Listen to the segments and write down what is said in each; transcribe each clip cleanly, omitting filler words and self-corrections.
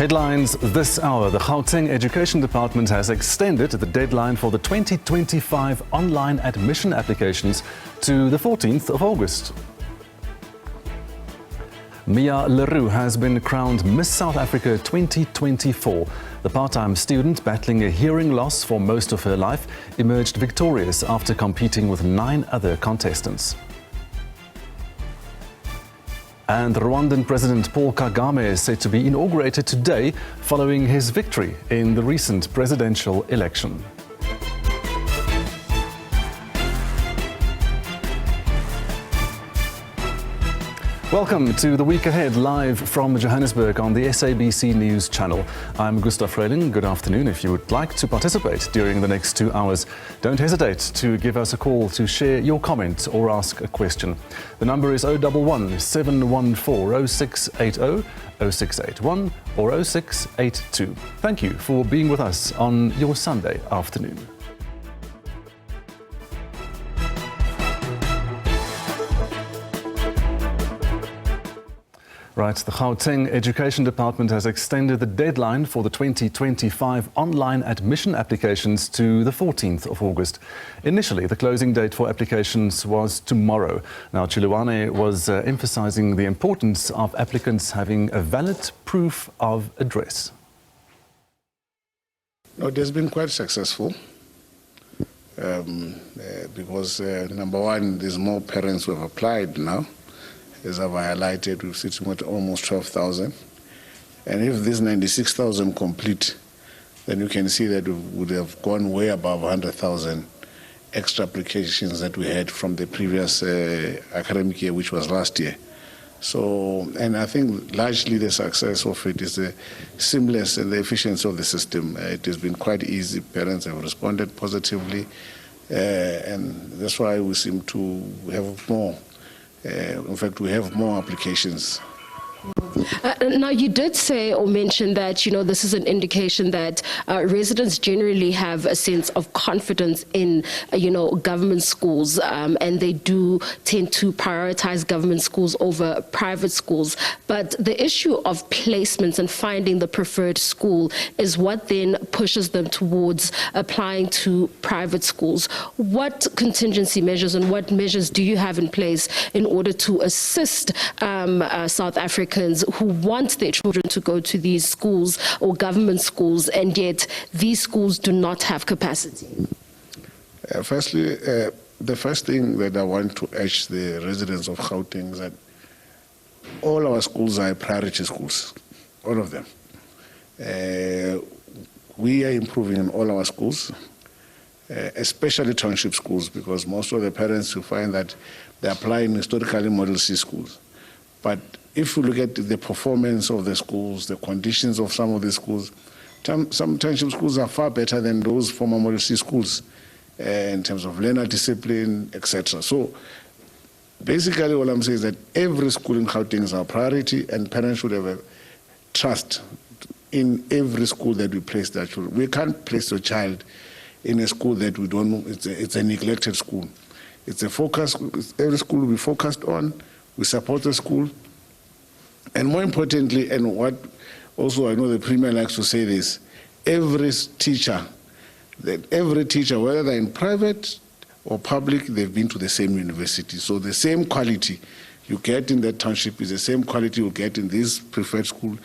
Headlines this hour. The Gauteng Education Department has extended the deadline for the 2025 online admission applications to the 14th of August. Mia Leroux has been crowned Miss South Africa 2024. The part-time student, battling a hearing loss for most of her life, emerged victorious after competing with 9 other contestants. And Rwandan President Paul Kagame is set to be inaugurated today following his victory in the recent presidential election. Welcome to The Week Ahead, live from Johannesburg on the SABC News channel. I'm Gustav Freiling. Good afternoon. If you would like to participate during the next 2 hours, don't hesitate to give us a call to share your comment or ask a question. The number is 011 714 0680, 0681 or 0682. Thank you for being with us on your Sunday afternoon. Right, the Gauteng Education Department has extended the deadline for the 2025 online admission applications to the 14th of August. Initially, the closing date for applications was tomorrow. Now, Chiluane was emphasizing the importance of applicants having a valid proof of address. No, it has been quite successful because, number one, there's more parents who have applied now. As I've highlighted, we're sitting at almost 12,000. And if this 96,000 complete, then you can see that we would have gone way above 100,000 extra applications that we had from the previous academic year, which was last year. So, and I think largely the success of it is the seamless and the efficiency of the system. It has been quite easy. Parents have responded positively, and that's why we seem to have more. In fact, we have more applications. Now, you did say or mention that, this is an indication that residents generally have a sense of confidence in, government schools, and they do tend to prioritize government schools over private schools. But the issue of placements and finding the preferred school is what then pushes them towards applying to private schools. What contingency measures and what measures do you have in place in order to assist South Africans who want their children to go to these schools or government schools, and yet these schools do not have capacity? Firstly, the first thing that I want to urge the residents of Gauteng is that all our schools are priority schools, all of them. We are improving in all our schools, especially township schools, because most of the parents, you find that they apply in historically Model C schools. But if you look at the performance of the schools, the conditions of some of the schools, some township schools are far better than those former Model C schools in terms of learner discipline, etc. So basically what I'm saying is that every school in Gauteng is our priority, and parents should have a trust in every school that we place their children. We can't place a child in a school that we don't know, it's a neglected school. It's a focus, every school will be focused on, we support the school. And more importantly, and what also I know the Premier likes to say this, every teacher, whether they're in private or public, they've been to the same university. So the same quality you get in that township is the same quality you get in this preferred school,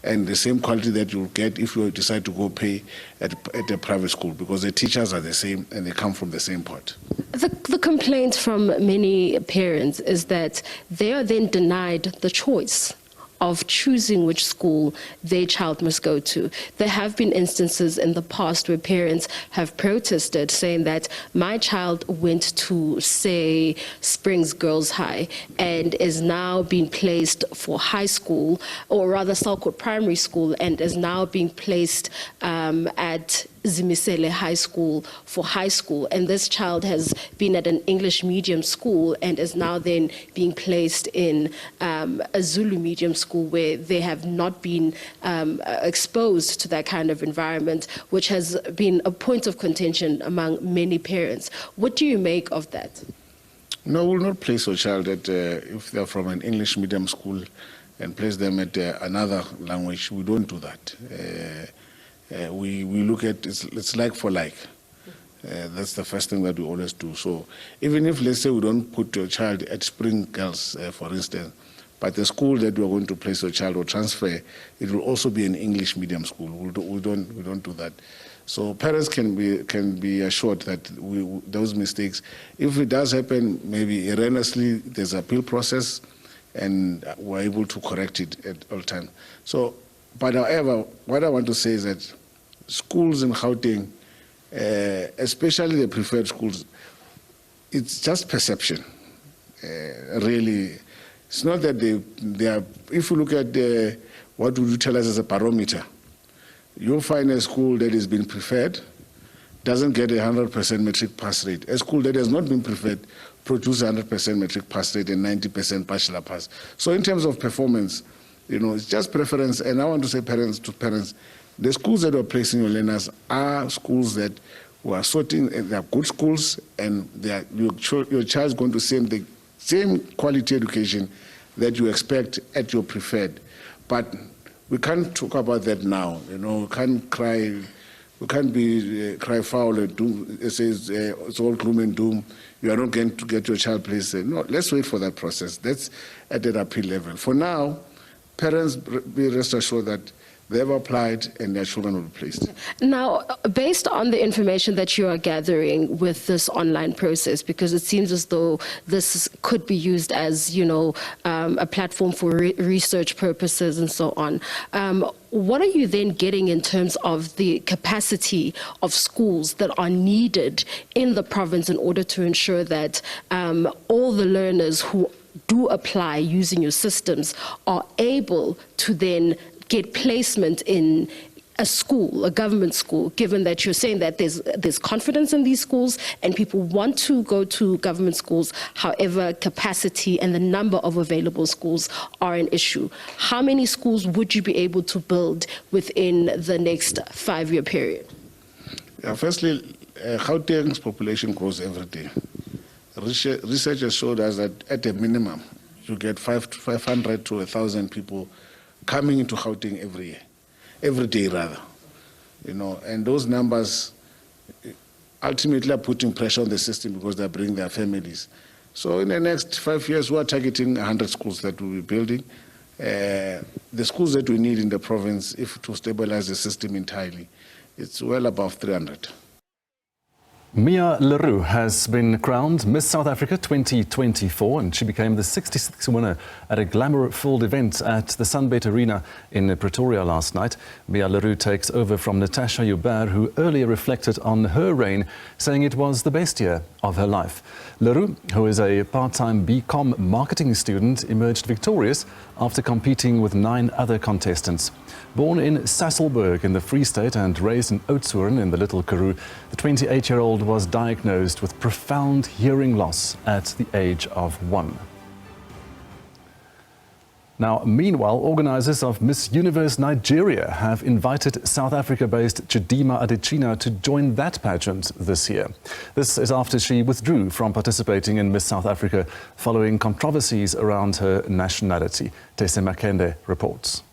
and the same quality that you'll get if you decide to go pay at a private school, because the teachers are the same and they come from the same pot. The complaint from many parents is that they are then denied the choice of choosing which school their child must go to. There have been instances in the past where parents have protested, saying that my child went to, say, Springs Girls High and is now being placed for high school, or rather Salcourt Primary School, and is now being placed at Zimisele High School for high school, and this child has been at an English medium school and is now then being placed in a Zulu medium school where they have not been exposed to that kind of environment, which has been a point of contention among many parents. What do you make of that? No, we'll not place a child at, if they're from an English medium school and place them at another language. We don't do that. We look at it's like for like. That's the first thing that we always do. So even if, let's say, we don't put your child at Spring Girls, for instance, but the school that we are going to place your child or transfer, it will also be an English medium school. We don't do that. So parents can be assured that those mistakes, if it does happen, maybe erroneously, there's an appeal process, and we're able to correct it at all times. So, but however, what I want to say is that schools in Gauteng, especially the preferred schools, it's just perception. Really, it's not that they are. If you look at what would you tell us as a barometer, you'll find a school that has been preferred doesn't get 100% metric pass rate. A school that has not been preferred produces 100% metric pass rate and 90% bachelor pass. So in terms of performance, it's just preference. And I want to say to parents, the schools that are placing your learners are schools that we are sorting. They are good schools, and your child is going to see the same quality education that you expect at your preferred. But we can't talk about that now. We can't cry. We can't be cry foul and doom. It says it's all gloom and doom. You are not going to get your child placed. No, let's wait for that process. That's at an appeal level. For now, parents be rest assured that they have applied and their children will be placed. Now, based on the information that you are gathering with this online process, because it seems as though this could be used as, a platform for research purposes and so on, what are you then getting in terms of the capacity of schools that are needed in the province in order to ensure that all the learners who do apply using your systems are able to then get placement in a school, a government school, given that you're saying that there's confidence in these schools and people want to go to government schools, however, capacity and the number of available schools are an issue. How many schools would you be able to build within the next 5-year period? Firstly, Gauteng's population grows every day. Research has showed us that at a minimum, you get 500 to 1,000 people coming into Gauteng every day rather, and those numbers ultimately are putting pressure on the system because they bring their families. So in the next 5 years, we are targeting 100 schools that we'll be building. The schools that we need in the province, if to stabilize the system entirely, it's well above 300. Mia Leroux has been crowned Miss South Africa 2024, and she became the 66th winner at a glamour-filled event at the Sunbet Arena in Pretoria last night. Mia Leroux takes over from Natasha Joubert, who earlier reflected on her reign, saying it was the best year of her life. Leroux, who is a part-time BCom marketing student, emerged victorious after competing with 9 other contestants. Born in Sasolburg in the Free State and raised in Oudtshoorn in the Little Karoo, the 28-year-old was diagnosed with profound hearing loss at the age of 1. Now, meanwhile, organisers of Miss Universe Nigeria have invited South Africa-based Chidima Adechina to join that pageant this year. This is after she withdrew from participating in Miss South Africa following controversies around her nationality. Tese Makende reports.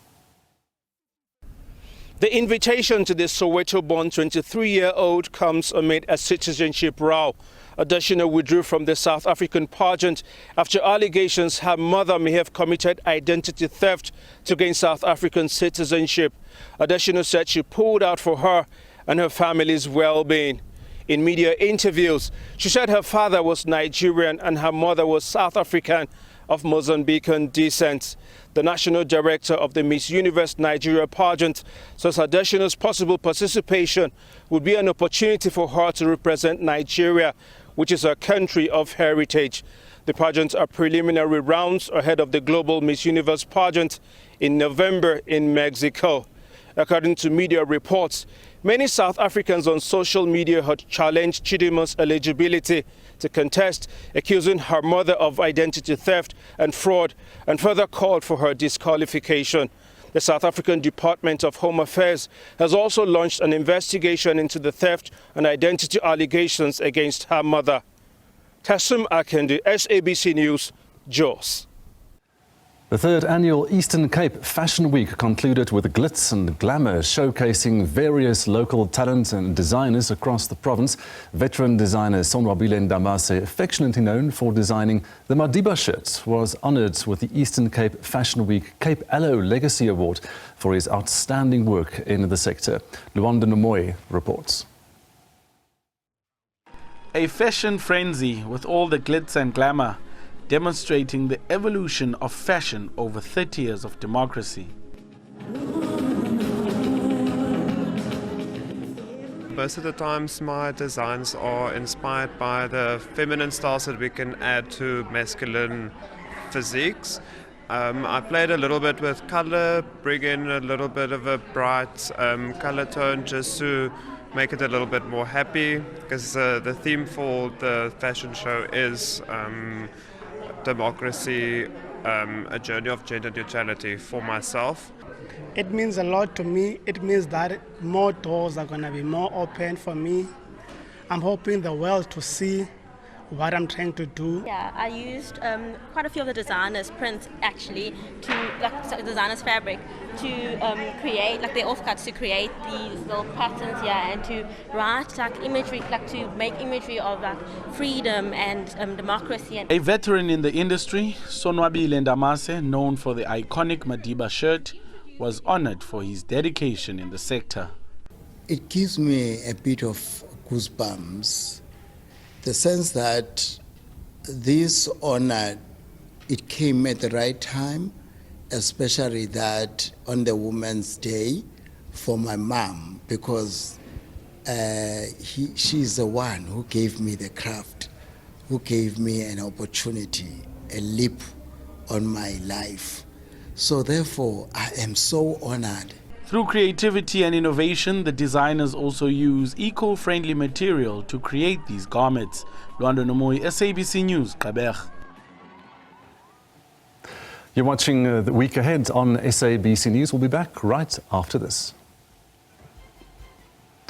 The invitation to the Soweto-born 23-year-old comes amid a citizenship row. Adeshina withdrew from the South African pageant after allegations her mother may have committed identity theft to gain South African citizenship. Adeshina said she pulled out for her and her family's well-being. In media interviews, she said her father was Nigerian and her mother was South African of Mozambican descent. The national director of the Miss Universe Nigeria pageant says Adeshina's possible participation would be an opportunity for her to represent Nigeria, which is a country of heritage. The pageants are preliminary rounds ahead of the global Miss Universe pageant in November in Mexico. According to media reports, many South Africans on social media had challenged Chidima's eligibility to contest, accusing her mother of identity theft and fraud, and further called for her disqualification. The South African Department of Home Affairs has also launched an investigation into the theft and identity allegations against her mother. Tassim Akendi, SABC News, Jos. The third annual Eastern Cape Fashion Week concluded with glitz and glamour, showcasing various local talent and designers across the province. Veteran designer Sonwabile Ndamase, affectionately known for designing the Madiba shirt, was honoured with the Eastern Cape Fashion Week Cape Aloe Legacy Award for his outstanding work in the sector. Rwandan reports. A fashion frenzy with all the glitz and glamour, demonstrating the evolution of fashion over 30 years of democracy. Most of the times my designs are inspired by the feminine styles that we can add to masculine physiques. I played a little bit with color, bring in a little bit of a bright color tone just to make it a little bit more happy, because the theme for the fashion show is democracy, a journey of gender neutrality for myself. It means a lot to me. It means that more doors are going to be more open for me. I'm hoping the world to see what I'm trying to do. Yeah, I used quite a few of the designers' prints actually to, like designers' fabric, to create, like their offcuts, to create these little patterns here and to write like imagery, like to make imagery of like freedom and democracy. A veteran in the industry, Sonwabile Ndamase, known for the iconic Madiba shirt, was honored for his dedication in the sector. It gives me a bit of goosebumps. The sense that this honor, it came at the right time, especially that on the Women's Day for my mom, because she's the one who gave me the craft, who gave me an opportunity, a leap on my life. So therefore, I am so honored. Through creativity and innovation, the designers also use eco-friendly material to create these garments. Rwandan, SABC News, Gauteng. You're watching The Week Ahead on SABC News. We'll be back right after this.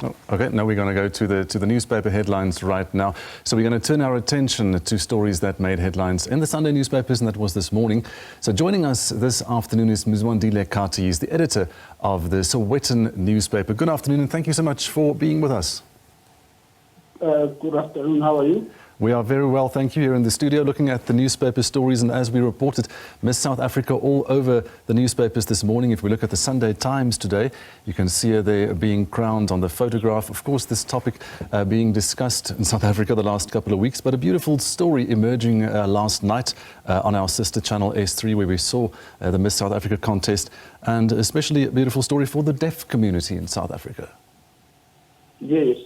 Oh, okay, now we're going to go to the newspaper headlines right now. So we're going to turn our attention to stories that made headlines in the Sunday newspapers, and that was this morning. So joining us this afternoon is Mzwandile Kati. He's the editor of the Sowetan newspaper. Good afternoon, and thank you so much for being with us. Good afternoon, how are you? We are very well, thank you, here in the studio looking at the newspaper stories, and as we reported, Miss South Africa all over the newspapers this morning. If we look at the Sunday Times today, you can see her there being crowned on the photograph. Of course, this topic being discussed in South Africa the last couple of weeks, but a beautiful story emerging last night on our sister channel S3, where we saw the Miss South Africa contest, and especially a beautiful story for the deaf community in South Africa. Yes,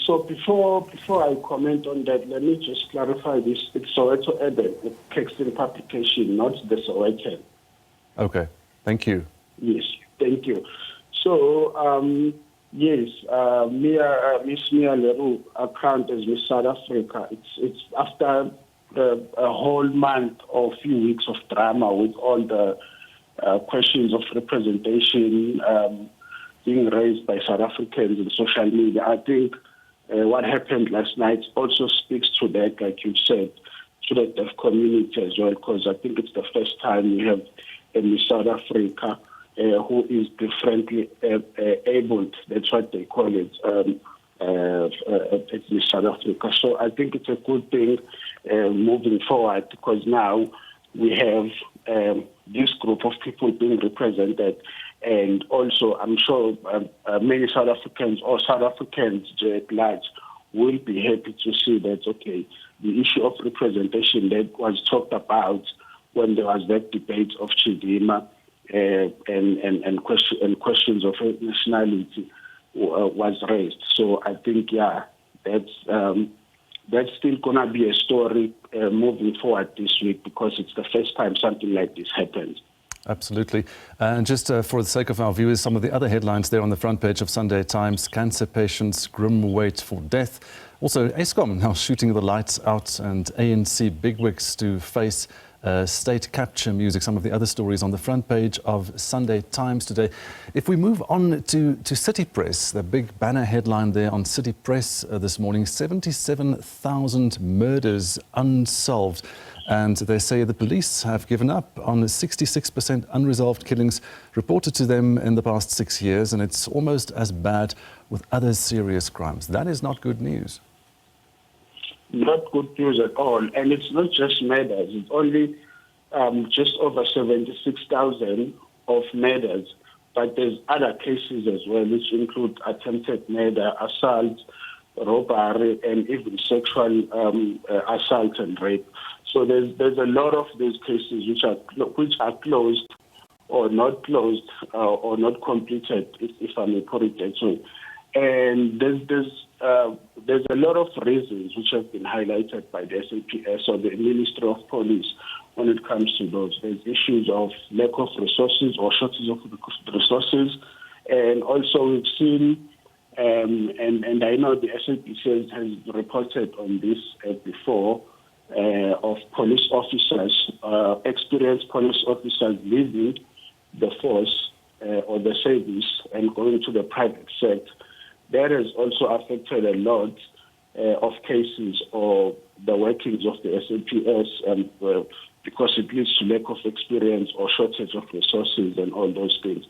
so before I comment on that, let me just clarify this. It's Soweto Eden, the Caxton publication, not the Sowetan. Okay, thank you. Yes, thank you. So, yes, Miss Mia Leroux account as Miss South Africa. It's after a whole month or a few weeks of drama with all the questions of representation being raised by South Africans in social media. I think what happened last night also speaks to that, like you said, to the deaf community as well, because I think it's the first time we have a Miss South Africa who is differently abled. That's what they call it, at Miss South Africa. So I think it's a good thing moving forward, because now we have this group of people being represented. And also, I'm sure many South Africans or South Africans at large will be happy to see that, okay, the issue of representation that was talked about when there was that debate of Chidima and questions of nationality was raised. So I think, yeah, that's still going to be a story moving forward this week, because it's the first time something like this happens. Absolutely. And just for the sake of our viewers, some of the other headlines there on the front page of Sunday Times: cancer patients grim wait for death. Also, Eskom now shooting the lights out, and ANC bigwigs to face state capture music. Some of the other stories on the front page of Sunday Times today. If we move on to City Press, the big banner headline there on City Press this morning: 77,000 murders unsolved. and they say the police have given up on the 66% unresolved killings reported to them in the past 6 years, and it's almost as bad with other serious crimes. That is not good news. Not good news at all. And it's not just murders. It's only just over 76,000 of murders. But there's other cases as well, which include attempted murder, assault, robbery, and even sexual assault and rape. So there's a lot of these cases which are closed or not closed or not completed, if I may put it that way. And there's a lot of reasons which have been highlighted by the SAPS or the Ministry of Police when it comes to those. There's issues of lack of resources or shortage of resources, and also we've seen, and I know the SAPS has reported on this before, of police officers, experienced police officers leaving the force or the service and going to the private sector. That has also affected a lot of cases or the workings of the SAPS because it leads to lack of experience or shortage of resources and all those things.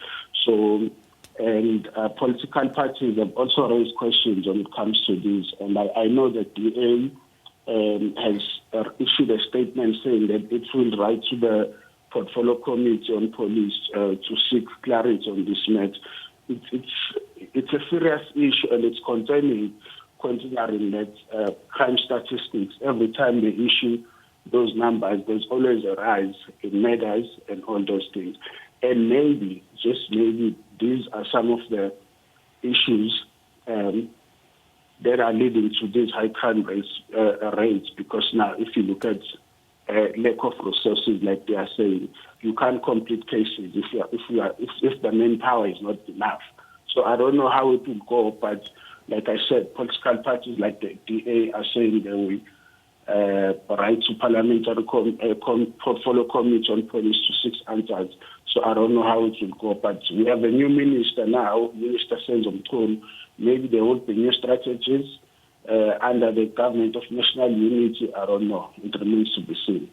So, and political parties have also raised questions when it comes to this. And I know that DA has issued a statement saying that it will write to the Portfolio Committee on Police to seek clarity on this matter. It's a serious issue, and it's concerning, considering that crime statistics, every time they issue those numbers, there's always a rise in murders and all those things. And maybe, just maybe, these are some of the issues that are leading to these high crime rates, because now if you look at lack of resources, like they are saying, you can't complete cases if the manpower is not enough. So I don't know how it will go, but like I said, political parties like the DA are saying they will write to Parliamentary Portfolio Committee on Police to seek answers. So I don't know how it will go, but we have a new minister now, Minister Senzo Mkhulu. Maybe there will be new strategies under the government of national unity. I don't know. It remains to be seen.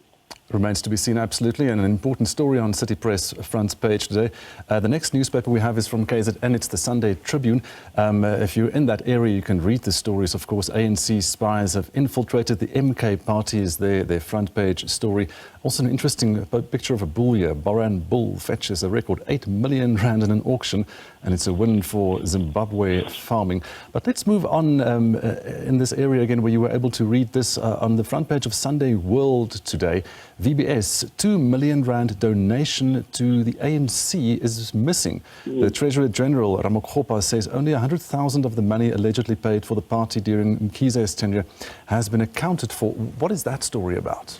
Remains to be seen, absolutely, and an important story on City Press front page today. The next newspaper we have is from KZN. It's the Sunday Tribune. If you're in that area, you can read the stories. Of course, ANC spies have infiltrated the MK party is their front page story. Also an interesting picture of a bull here. Boran bull fetches a record 8 million rand in an auction, and it's a win for Zimbabwe farming. But let's move on in this area again, where you were able to read this on the front page of Sunday World today. VBS, 2 million rand donation to the ANC is missing. The Treasurer General, Ramokgopa, says only 100,000 of the money allegedly paid for the party during Mkhize's tenure has been accounted for. What is that story about?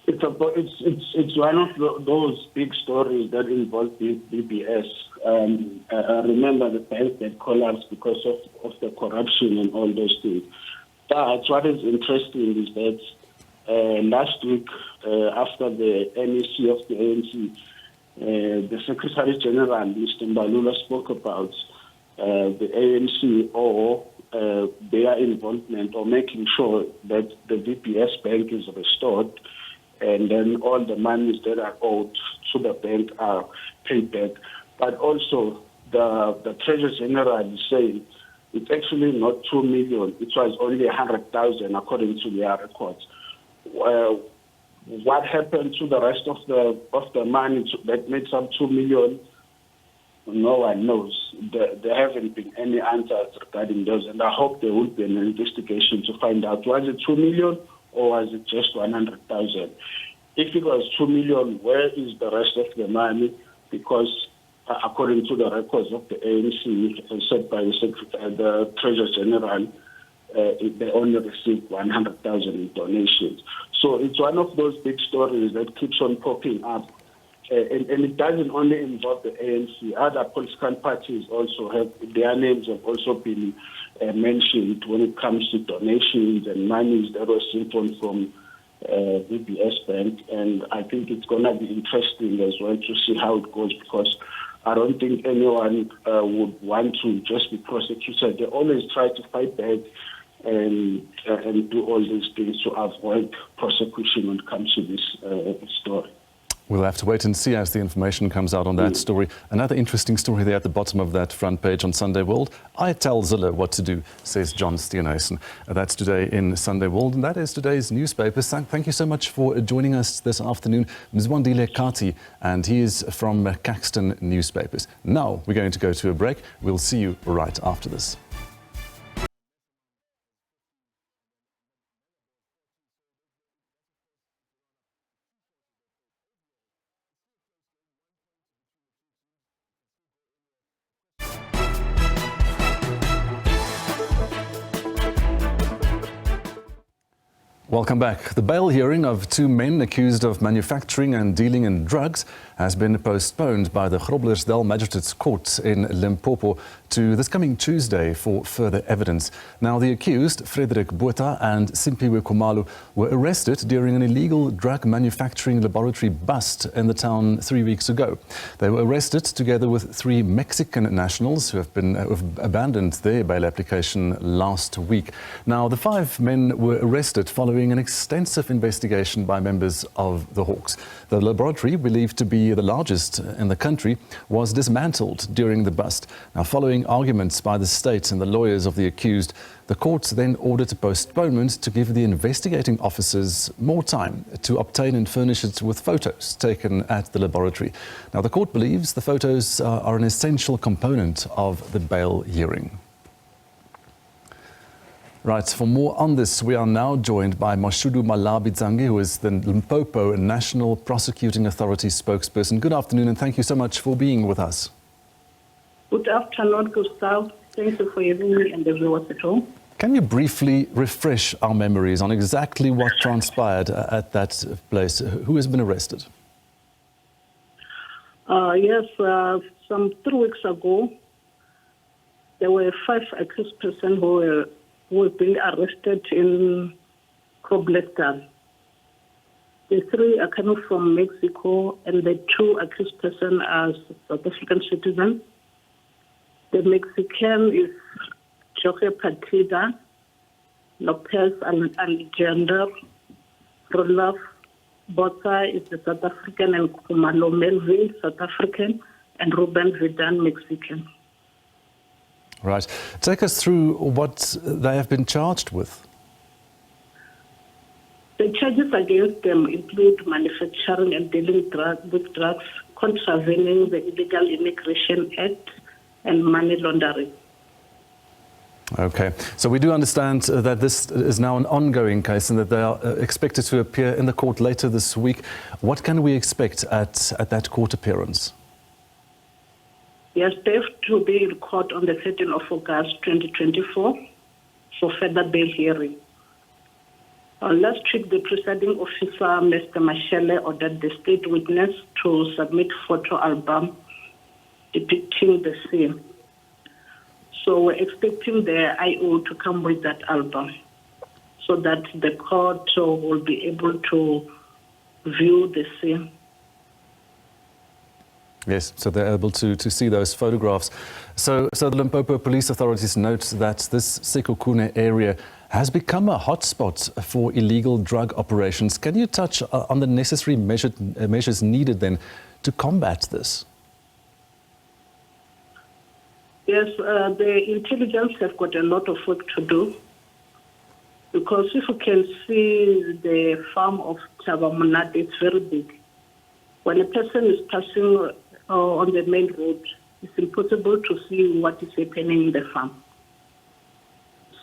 It's one of those big stories that involve BBS. I remember the bank that collapsed because of the corruption and all those things. But what is interesting is that last week, after the NEC of the ANC, the Secretary General, Mr. Mbalula, spoke about the ANC or their involvement or making sure that the VPS bank is restored, and then all the monies that are owed to the bank are paid back. But also, the Treasurer General is saying it's actually not 2 million. It was only 100,000 according to their records. What happened to the rest of the money that makes up 2 million? No one knows. There haven't been any answers regarding those, and I hope there will be an investigation to find out, was it 2 million or was it just 100,000? If it was 2 million, where is the rest of the money? Because according to the records of the ANC, said by the Treasurer General, they only received 100,000 in donations. So it's one of those big stories that keeps on popping up. And it doesn't only involve the ANC. Other political parties also have, their names have also been mentioned when it comes to donations and monies that were siphoned from VBS Bank. And I think it's going to be interesting as well to see how it goes, because I don't think anyone would want to just be prosecuted. They always try to fight back and do all these things to avoid prosecution when it comes to this story. We'll have to wait and see as the information comes out on that story. Another interesting story there at the bottom of that front page on Sunday World. I tell Zille what to do, says John Steenhuisen. That's today in Sunday World, and that is today's newspapers. Thank you so much for joining us this afternoon. Mzwandile Kati, and he is from Caxton Newspapers. Now we're going to go to a break. We'll see you right after this. Welcome back. The bail hearing of two men accused of manufacturing and dealing in drugs has been postponed by the Groblersdal Magistrates Court in Limpopo to this coming Tuesday for further evidence. Now, the accused, Frederick Botha and Simpiwe Khumalo, were arrested during an illegal drug manufacturing laboratory bust in the town 3 weeks ago. They were arrested together with 3 Mexican nationals who have abandoned their bail application last week. Now, the 5 men were arrested following an extensive investigation by members of the Hawks. The laboratory, believed to be the largest in the country, was dismantled during the bust. Now, following arguments by the state and the lawyers of the accused, the court then ordered a postponement to give the investigating officers more time to obtain and furnish it with photos taken at the laboratory. Now, the court believes the photos are an essential component of the bail hearing. Right, for more on this, we are now joined by Mashudu Malabizange, who is the Limpopo National Prosecuting Authority spokesperson. Good afternoon, and thank you so much for being with us. Good afternoon, Gustav. Thank you for having me and the viewers at home. Can you briefly refresh our memories on exactly what transpired at that place? Who has been arrested? Yes, some 3 weeks ago, there were 5 accused persons who were being arrested in Groblersdal. The 3 are coming from Mexico, and the 2 accused persons are South African citizens. The Mexican is Jorge Partida, Lopez Alexander, Roloff Botha is the South African, and Khumalo Melvin, South African, and Ruben Vidan, Mexican. Right. Take us through what they have been charged with. The charges against them include manufacturing and dealing with drugs, contravening the Illegal Immigration Act, and money laundering. Okay, so we do understand that this is now an ongoing case and that they are expected to appear in the court later this week. What can we expect at that court appearance? Yes, they have to be in court on the 13th of August 2024 for further bail hearing. Last week, the presiding officer, Mr. Mashele, ordered the state witness to submit photo album depicting the scene. So we're expecting the IO to come with that album so that the court will be able to view the scene. Yes, so they're able to see those photographs. So the Limpopo police authorities note that this Sekhukhune area has become a hotspot for illegal drug operations. Can you touch on the necessary measures needed then to combat this? Yes, the intelligence have got a lot of work to do, because if you can see the farm of Tabamunat, it's very big. When a person is passing on the main road, it's impossible to see what is happening in the farm.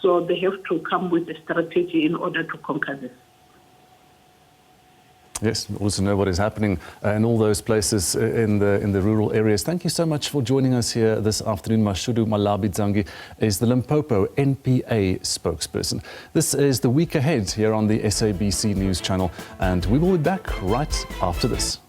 So they have to come with a strategy in order to conquer this. Yes, we also know what is happening in all those places in the rural areas. Thank you so much for joining us here this afternoon. Mashudu Malabizange is the Limpopo NPA spokesperson. This is the week ahead here on the SABC News Channel, and we will be back right after this.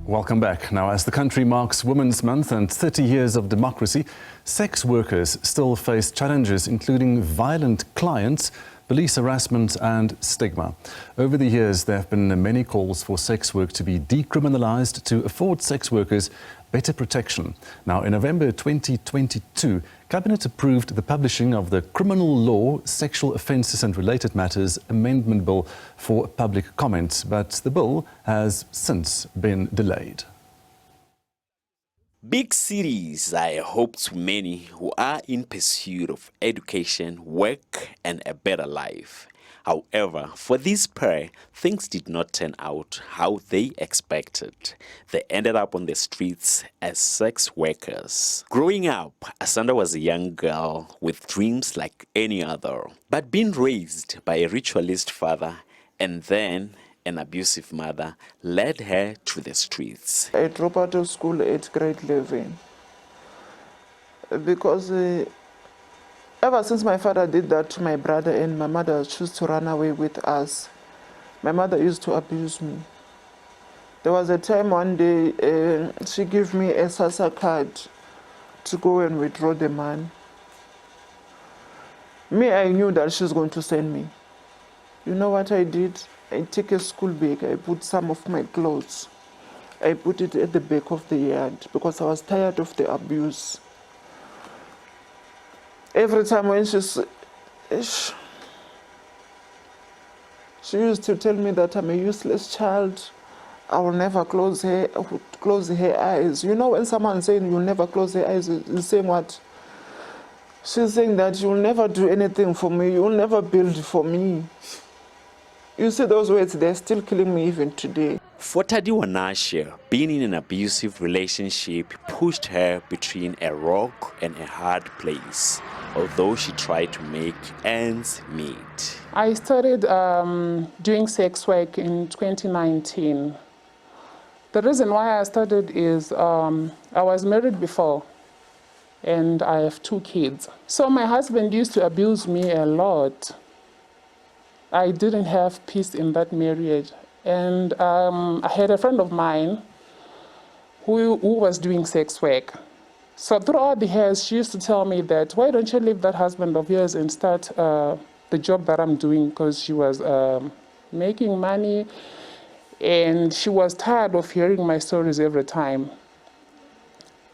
Welcome back. Now, as the country marks Women's Month and 30 years of democracy, sex workers still face challenges, including violent clients, police harassment and stigma. Over the years, there have been many calls for sex work to be decriminalised to afford sex workers better protection. Now, in November 2022, Cabinet approved the publishing of the Criminal Law, Sexual Offences and Related Matters Amendment Bill for public comment, but the bill has since been delayed. Big cities are a hope to many who are in pursuit of education, work, and a better life. However, for this pair, things did not turn out how they expected. They ended up on the streets as sex workers. Growing up, Asanda was a young girl with dreams like any other, but being raised by a ritualist father and then an abusive mother led her to the streets. I dropped out of school at grade 11 because ever since my father did that to my brother and my mother chose to run away with us, my mother used to abuse me. There was a time one day she gave me a SASA card to go and withdraw the money. Me, I knew that she was going to send me. You know what I did? I took a school bag, I put some of my clothes. I put it at the back of the yard because I was tired of the abuse. Every time when she used to tell me that I'm a useless child, I will never close her eyes. You know when someone's saying you'll never close her eyes, you're saying what? She's saying that you'll never do anything for me, you'll never build for me. You see those words, they're still killing me even today. For Tadiwa Nasha, being in an abusive relationship pushed her between a rock and a hard place, although she tried to make ends meet. I started doing sex work in 2019. The reason why I started is I was married before and I have 2 kids. So my husband used to abuse me a lot. I didn't have peace in that marriage. And I had a friend of mine who was doing sex work. So throughout the years, she used to tell me that, why don't you leave that husband of yours and start the job that I'm doing? Because she was making money and she was tired of hearing my stories every time.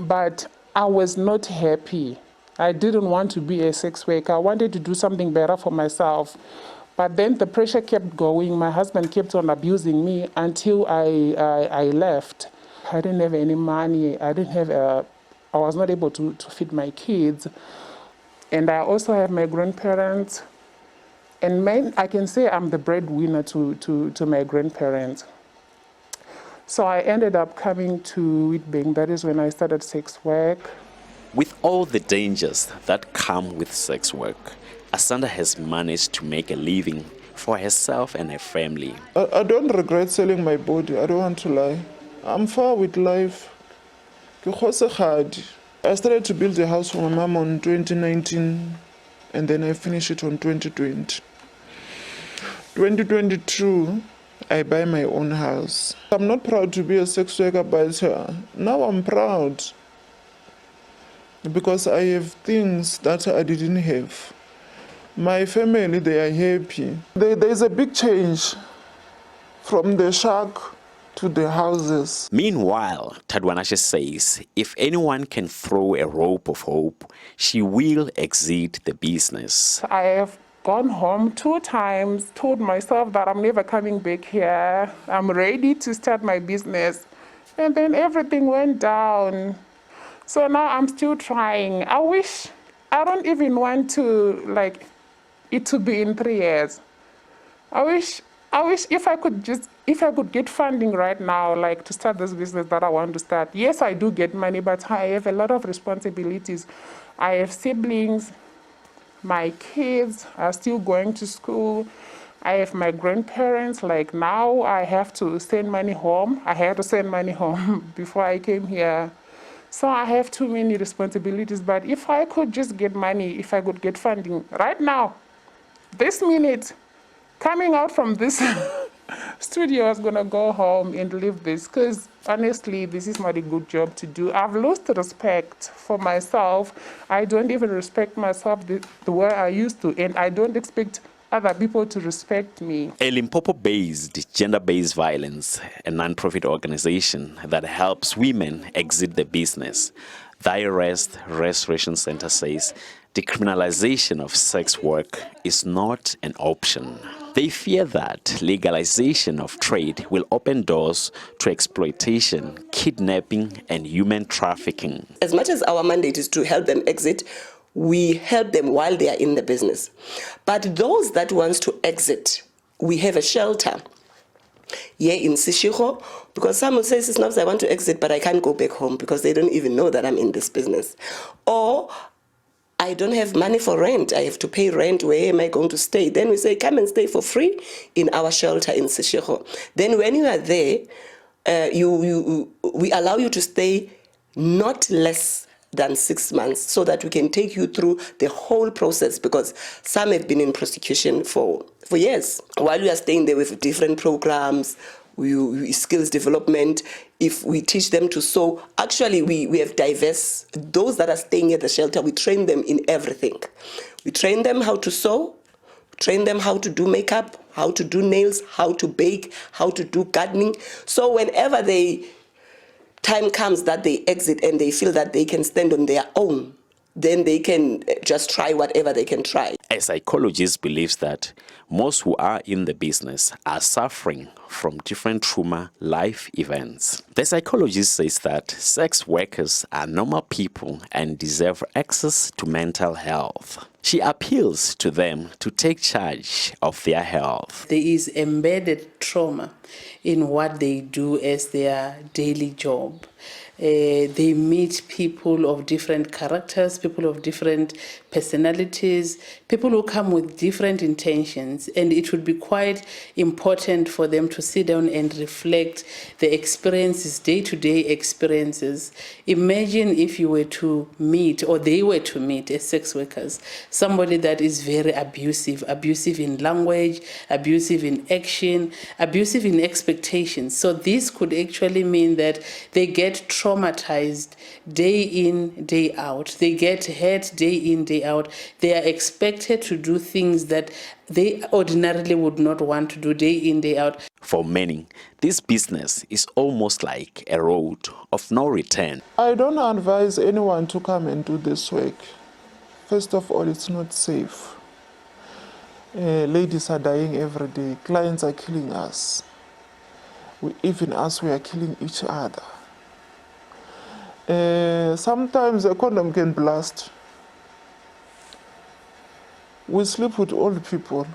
But I was not happy. I didn't want to be a sex worker. I wanted to do something better for myself. But then the pressure kept going. My husband kept on abusing me until I left. I didn't have any money. I was not able to feed my kids. And I also have my grandparents. And I can say I'm the breadwinner to my grandparents. So I ended up coming to Witbank. That is when I started sex work. With all the dangers that come with sex work, Asanda has managed to make a living for herself and her family. I don't regret selling my body, I don't want to lie. I'm far with life. I started to build a house for my mom on 2019 and then I finished it on 2020. 2022, I buy my own house. I'm not proud to be a sex worker, but now I'm proud because I have things that I didn't have. My family, they are happy. There's a big change from the shack to the houses. Meanwhile, Tadwanashe says if anyone can throw a rope of hope, she will exit the business. I have gone home 2 times, told myself that I'm never coming back here. I'm ready to start my business. And then everything went down. So now I'm still trying. I don't even want to it to be in 3 years. I wish if I could get funding right now, to start this business that I want to start. Yes, I do get money, but I have a lot of responsibilities. I have siblings, my kids are still going to school. I have my grandparents, now I have to send money home. I had to send money home before I came here. So I have too many responsibilities, but if I could just get money, if I could get funding right now, this minute, coming out from this studio, I was gonna go home and leave this because honestly, this is not a good job to do. I've lost respect for myself. I don't even respect myself the way I used to, and I don't expect other people to respect me. A Limpopo-based Gender-Based Violence, a non-profit organization that helps women exit the business. The IRS Restoration Center says decriminalization of sex work is not an option. They fear that legalization of trade will open doors to exploitation, kidnapping, and human trafficking. As much as our mandate is to help them exit, we help them while they are in the business. But those that want to exit, we have a shelter here in Seshego, because some will say, "Sis, I want to exit, but I can't go back home," because they don't even know that I'm in this business. Or, I don't have money for rent. I have to pay rent. Where am I going to stay? Then we say, come and stay for free in our shelter in Seshego. Then when you are there, we allow you to stay not less than 6 months so that we can take you through the whole process, because some have been in prosecution for years. While we are staying there with different programs, skills development, if we teach them to sew, actually we have diverse, those that are staying at the shelter, we train them in everything. We train them how to sew, train them how to do makeup, how to do nails, how to bake, how to do gardening. So whenever time comes that they exit and they feel that they can stand on their own, then they can just try whatever they can try. A psychologist believes that most who are in the business are suffering from different trauma life events. The psychologist says that sex workers are normal people and deserve access to mental health. She appeals to them to take charge of their health. There is embedded trauma in what they do as their daily job. They meet people of different characters, people of different personalities, people who come with different intentions, and it would be quite important for them to sit down and reflect the experiences, day-to-day experiences. Imagine if you were to meet, or they were to meet as sex workers, somebody that is very abusive in language, abusive in action, abusive in expectations. So this could actually mean that they get traumatized day in, day out. They get hurt day in, day out. They are expected to do things that they ordinarily would not want to do day in, day out. For many, this business is almost like a road of no return. I don't advise anyone to come and do this work. First of all, it's not safe. Ladies are dying every day. Clients are killing us. Even us, we are killing each other. Sometimes a condom can blast. We sleep with old people.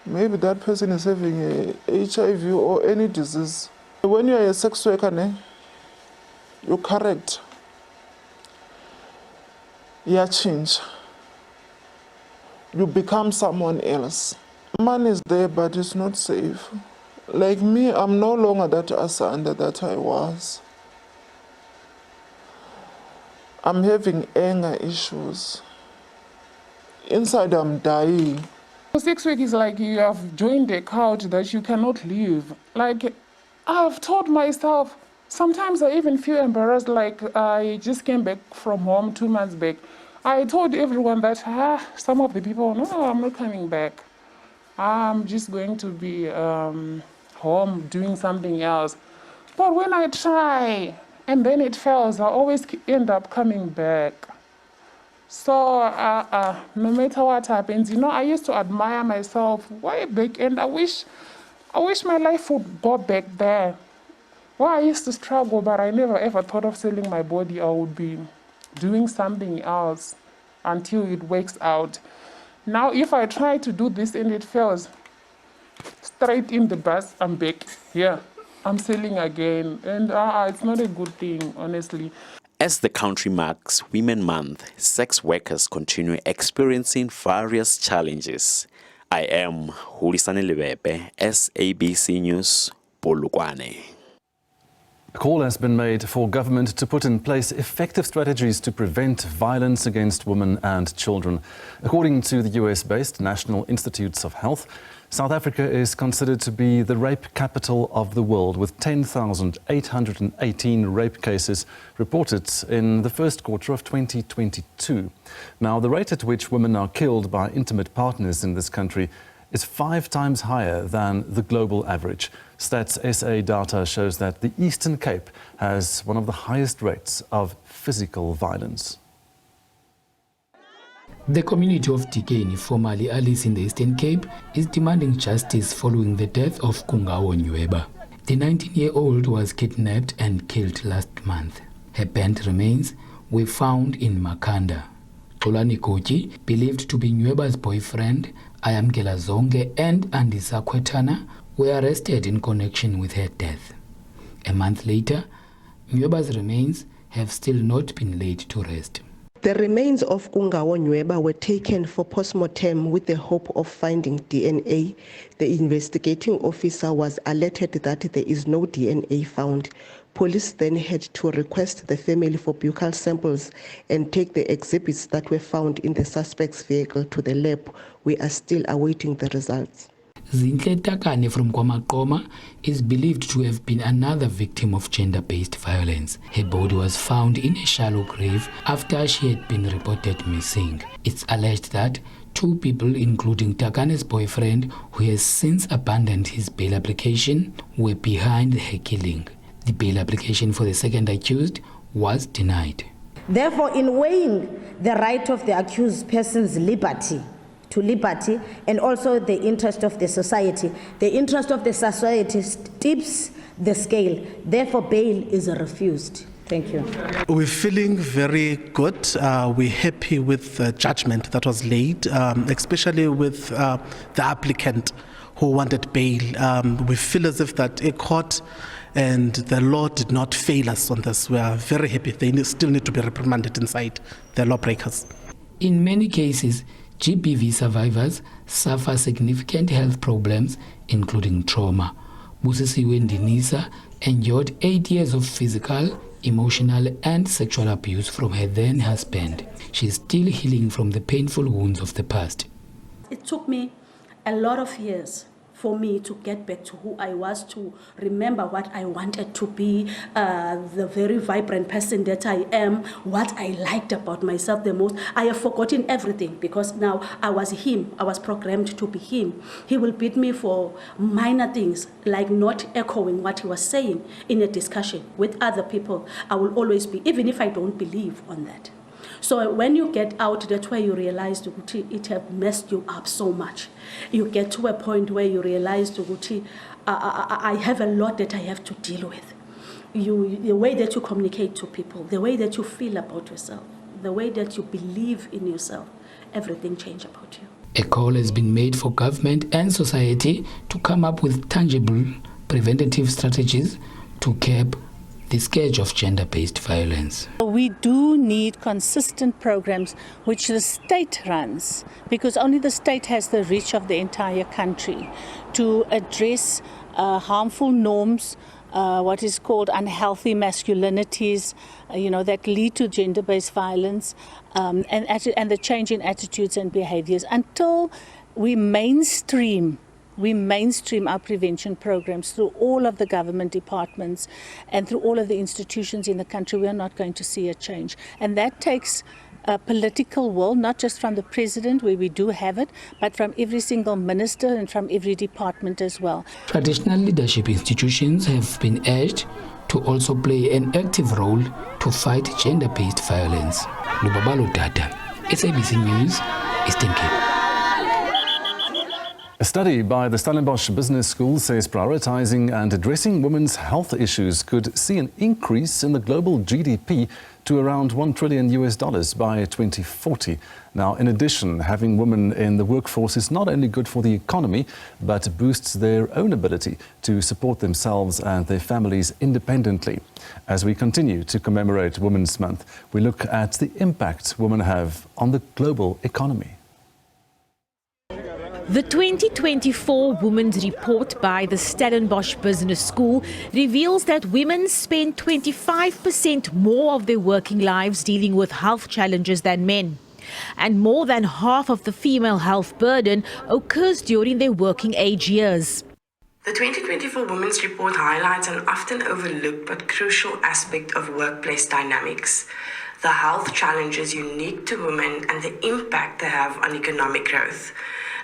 Maybe that person is having a HIV or any disease. When you are a sex worker, you're correct. You change. You become someone else. Money is there, but it's not safe. Like me, I'm no longer that Asanda that I was. I'm having anger issues. Inside, I'm dying. 6 weeks is like you have joined a cult that you cannot leave. Like, I've told myself, sometimes I even feel embarrassed, like I just came back from home 2 months back. I told everyone that, some of the people, no, I'm not coming back. I'm just going to be home doing something else. But when I try, and then it fails, I always end up coming back. So no matter what happens, I used to admire myself way back, and I wish my life would go back there. Well, I used to struggle, but I never ever thought of selling my body. I would be doing something else until it works out. Now, if I try to do this and it fails, straight in the bus, I'm back here. I'm selling again, and it's not a good thing, honestly. As the country marks Women Month, sex workers continue experiencing various challenges. I am Hulisane Lebebe, SABC News, Polokwane. A call has been made for government to put in place effective strategies to prevent violence against women and children. According to the US-based National Institutes of Health, South Africa is considered to be the rape capital of the world, with 10,818 rape cases reported in the first quarter of 2022. Now, the rate at which women are killed by intimate partners in this country is 5 times higher than the global average. Stats SA data shows that the Eastern Cape has one of the highest rates of physical violence. The community of Tikeni, formerly Alice in the Eastern Cape, is demanding justice following the death of Kungawo Nyweba. The 19-year-old was kidnapped and killed last month. Her burnt remains were found in Makanda. Xolani Koji, believed to be Nweba's boyfriend, Ayamkela Zonge and Andisa Kwetana, were arrested in connection with her death. A month later, Nweba's remains have still not been laid to rest. The remains of Kungawo Nyweba were taken for post-mortem with the hope of finding DNA. The investigating officer was alerted that there is no DNA found. Police then had to request the family for buccal samples and take the exhibits that were found in the suspect's vehicle to the lab. We are still awaiting the results. Zinhle Takane from KwaMaqoma is believed to have been another victim of gender-based violence. Her body was found in a shallow grave after she had been reported missing. It's alleged that 2 people, including Takane's boyfriend, who has since abandoned his bail application, were behind her killing. The bail application for the second accused was denied. Therefore, in weighing the right of the accused person's liberty and also the interest of the society tips the scale. Therefore, bail is refused. Thank you. We're feeling very good. We're happy with the judgment that was laid, especially with the applicant who wanted bail. We feel as if that a court and the law did not fail us on this. We are very happy. They still need to be reprimanded inside, the lawbreakers. In many cases, GBV survivors suffer significant health problems, including trauma. Busisiwe Ndinisa endured 8 years of physical, emotional and sexual abuse from her then husband. She is still healing from the painful wounds of the past. It took me a lot of years for me to get back to who I was, to remember what I wanted to be, the very vibrant person that I am, what I liked about myself the most. I have forgotten everything because now I was him. I was programmed to be him. He will beat me for minor things, like not echoing what he was saying in a discussion with other people. I will always be, even if I don't believe on that. So when you get out, that's where you realize it has messed you up so much. You get to a point where you realize I have a lot that I have to deal with. The way that you communicate to people, the way that you feel about yourself, the way that you believe in yourself, everything changes about you. A call has been made for government and society to come up with tangible preventative strategies to curb the scourge of gender-based violence. We do need consistent programs which the state runs, because only the state has the reach of the entire country to address harmful norms, what is called unhealthy masculinities, that lead to gender-based violence, and the change in attitudes and behaviors. Until we mainstream our prevention programs through all of the government departments and through all of the institutions in the country, we are not going to see a change. And that takes a political will, not just from the president, where we do have it, but from every single minister and from every department as well. Traditional leadership institutions have been urged to also play an active role to fight gender-based violence. Lubabalo Data, SABC News, Eastern Cape. A study by the Stellenbosch Business School says prioritizing and addressing women's health issues could see an increase in the global GDP to around $1 trillion by 2040. Now, in addition, having women in the workforce is not only good for the economy, but boosts their own ability to support themselves and their families independently. As we continue to commemorate Women's Month, we look at the impact women have on the global economy. The 2024 Women's Report by the Stellenbosch Business School reveals that women spend 25% more of their working lives dealing with health challenges than men. And more than half of the female health burden occurs during their working age years. The 2024 Women's Report highlights an often overlooked but crucial aspect of workplace dynamics: the health challenges unique to women and the impact they have on economic growth.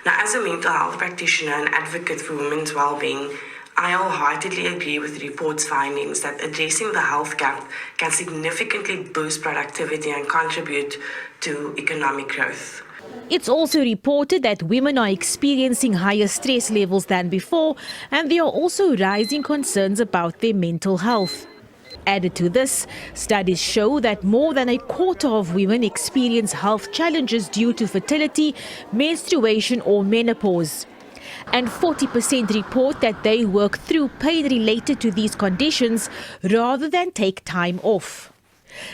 Now, as a mental health practitioner and advocate for women's well-being, I wholeheartedly agree with the report's findings that addressing the health gap can significantly boost productivity and contribute to economic growth. It's also reported that women are experiencing higher stress levels than before, and there are also rising concerns about their mental health. Added to this, studies show that more than a quarter of women experience health challenges due to fertility, menstruation or menopause. And 40% report that they work through pain related to these conditions rather than take time off.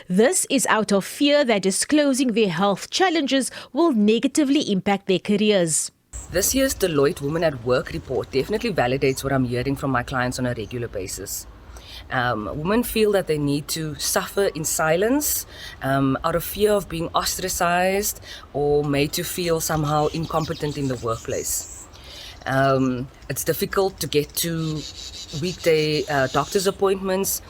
This is out of fear that disclosing their health challenges will negatively impact their careers. This year's Deloitte Women at Work report definitely validates what I'm hearing from my clients on a regular basis. Women feel that they need to suffer in silence out of fear of being ostracized or made to feel somehow incompetent in the workplace. It's difficult to get to weekday doctor's appointments.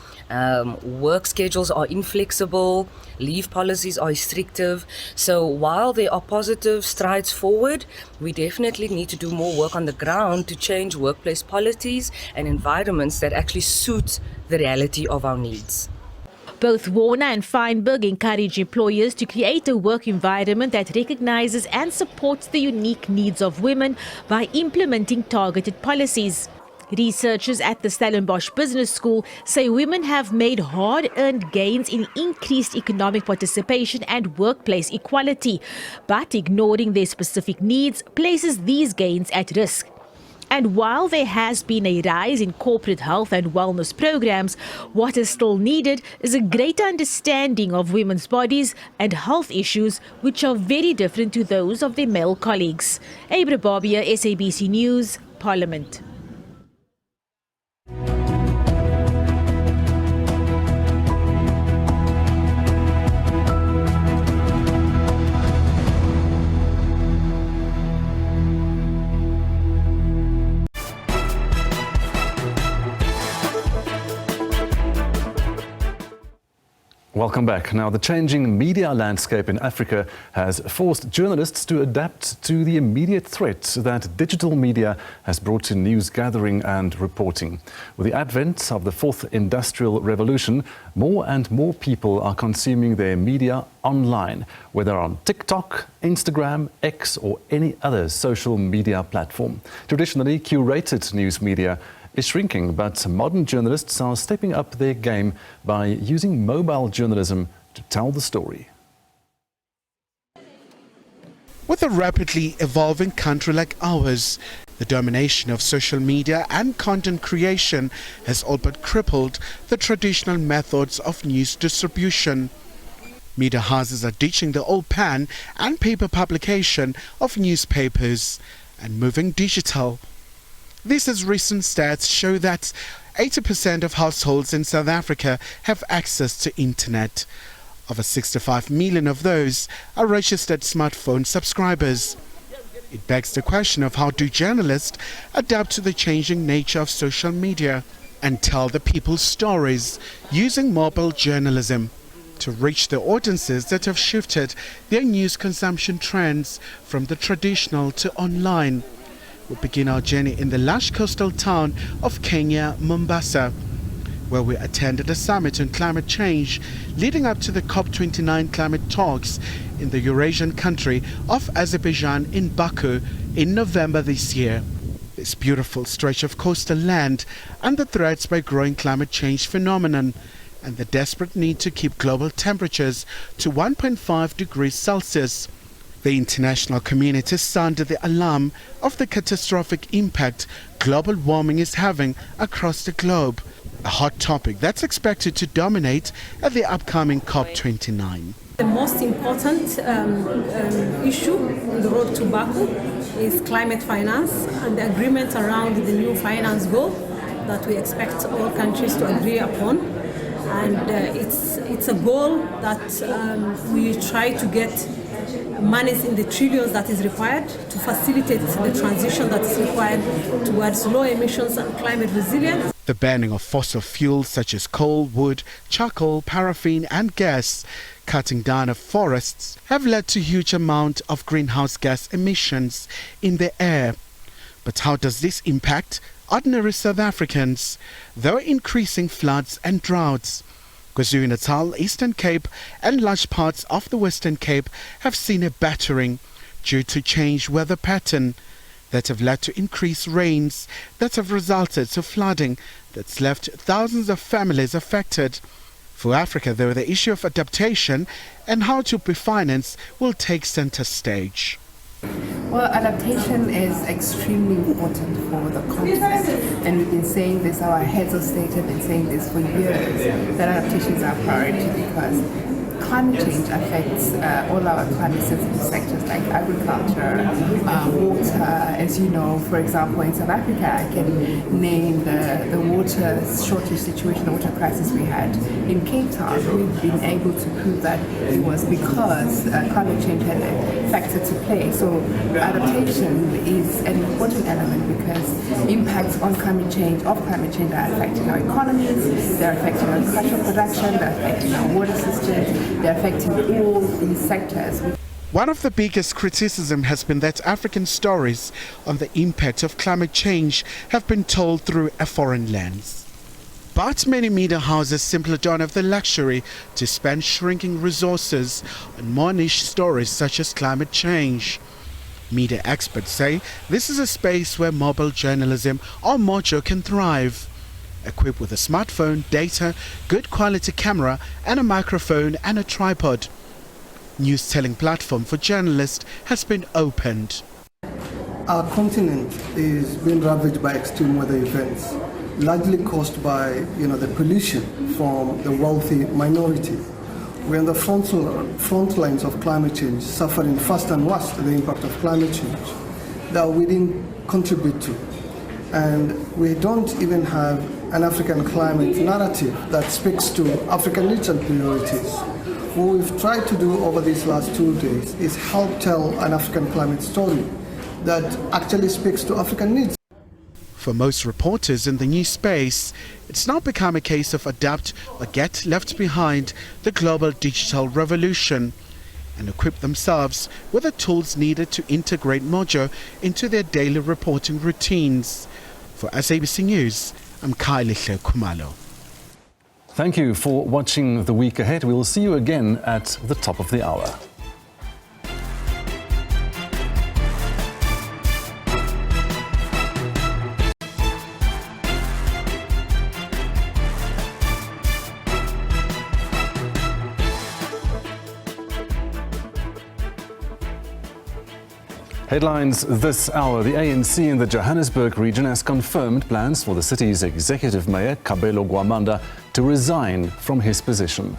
Work schedules are inflexible, leave policies are restrictive. So while there are positive strides forward, we definitely need to do more work on the ground to change workplace policies and environments that actually suit the reality of our needs. Both Warner and Feinberg encourage employers to create a work environment that recognizes and supports the unique needs of women by implementing targeted policies. Researchers at the Stellenbosch Business School say women have made hard-earned gains in increased economic participation and workplace equality, but ignoring their specific needs places these gains at risk. And while there has been a rise in corporate health and wellness programs, what is still needed is a greater understanding of women's bodies and health issues, which are very different to those of their male colleagues. Abra Bobia, SABC News, Parliament. Welcome back. Now, the changing media landscape in Africa has forced journalists to adapt to the immediate threat that digital media has brought to news gathering and reporting. With the advent of the fourth industrial revolution, more and more people are consuming their media online, whether on TikTok, Instagram, X or any other social media platform. Traditionally, curated news media is shrinking, but modern journalists are stepping up their game by using mobile journalism to tell the story. With a rapidly evolving country like ours, the domination of social media and content creation has all but crippled the traditional methods of news distribution. Media houses are ditching the old pen and paper publication of newspapers and moving digital. This as recent stats show that 80% of households in South Africa have access to internet. Over 65 million of those are registered smartphone subscribers. It begs the question of how do journalists adapt to the changing nature of social media and tell the people's stories using mobile journalism to reach the audiences that have shifted their news consumption trends from the traditional to online. We begin our journey in the lush coastal town of Kenya, Mombasa, where we attended a summit on climate change leading up to the COP29 climate talks in the Eurasian country of Azerbaijan in Baku in November this year. This beautiful stretch of coastal land under threats by growing climate change phenomenon and the desperate need to keep global temperatures to 1.5 degrees Celsius. The international community sounded the alarm of the catastrophic impact global warming is having across the globe, a hot topic that's expected to dominate at the upcoming COP29. The most important issue on the road to Baku is climate finance and the agreement around the new finance goal that we expect all countries to agree upon. And it's a goal that we try to get monies in the trillions that is required to facilitate the transition that is required towards low emissions and climate resilience. The banning of fossil fuels such as coal, wood, charcoal, paraffin and gas, cutting down of forests have led to huge amount of greenhouse gas emissions in the air. But how does this impact ordinary South Africans? There are increasing floods and droughts. KwaZulu-Natal, Eastern Cape and large parts of the Western Cape have seen a battering due to changed weather pattern that have led to increased rains that have resulted to flooding that's left thousands of families affected. For Africa, though, the issue of adaptation and how to be financed will take center stage. Well, adaptation is extremely important for the continent, and we've been saying this, our heads of state have been saying this for years, that adaptation is our priority because climate change affects all our climate sensitive sectors like agriculture, water. As you know, for example, in South Africa, I can name the water shortage situation, the water crisis we had in Cape Town. We've been able to prove that it was because climate change had a factor to play. So adaptation is an important element because impacts on climate change are affecting our economies, they're affecting our agricultural production, they're affecting our water systems, they're affecting all these sectors. One of the biggest criticism has been that African stories on the impact of climate change have been told through a foreign lens. But many media houses simply don't have the luxury to spend shrinking resources on more niche stories such as climate change. Media experts say this is a space where mobile journalism or Mojo can thrive. Equipped with a smartphone, data, good quality camera and a microphone and a tripod, news telling platform for journalists has been opened. Our continent is being ravaged by extreme weather events, largely caused by the pollution from the wealthy minority. We're on the front lines of climate change, suffering fast and worst the impact of climate change that we didn't contribute to. And we don't even have an African climate narrative that speaks to African needs and priorities. What we've tried to do over these last 2 days is help tell an African climate story that actually speaks to African needs. For most reporters in the news space, it's now become a case of adapt or get left behind the global digital revolution and equip themselves with the tools needed to integrate Mojo into their daily reporting routines. For SABC News, I'm Kylie Kumalo. Thank you for watching The Week Ahead. We will see you again at the top of the hour. Headlines this hour. The ANC in the Johannesburg region has confirmed plans for the city's executive mayor, Kabelo Gwamanda, to resign from his position.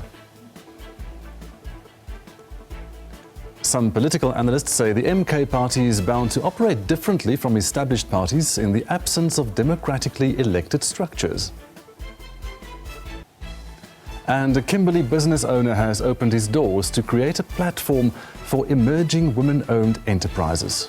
Some political analysts say the MK party is bound to operate differently from established parties in the absence of democratically elected structures. And a Kimberley business owner has opened his doors to create a platform for emerging women-owned enterprises.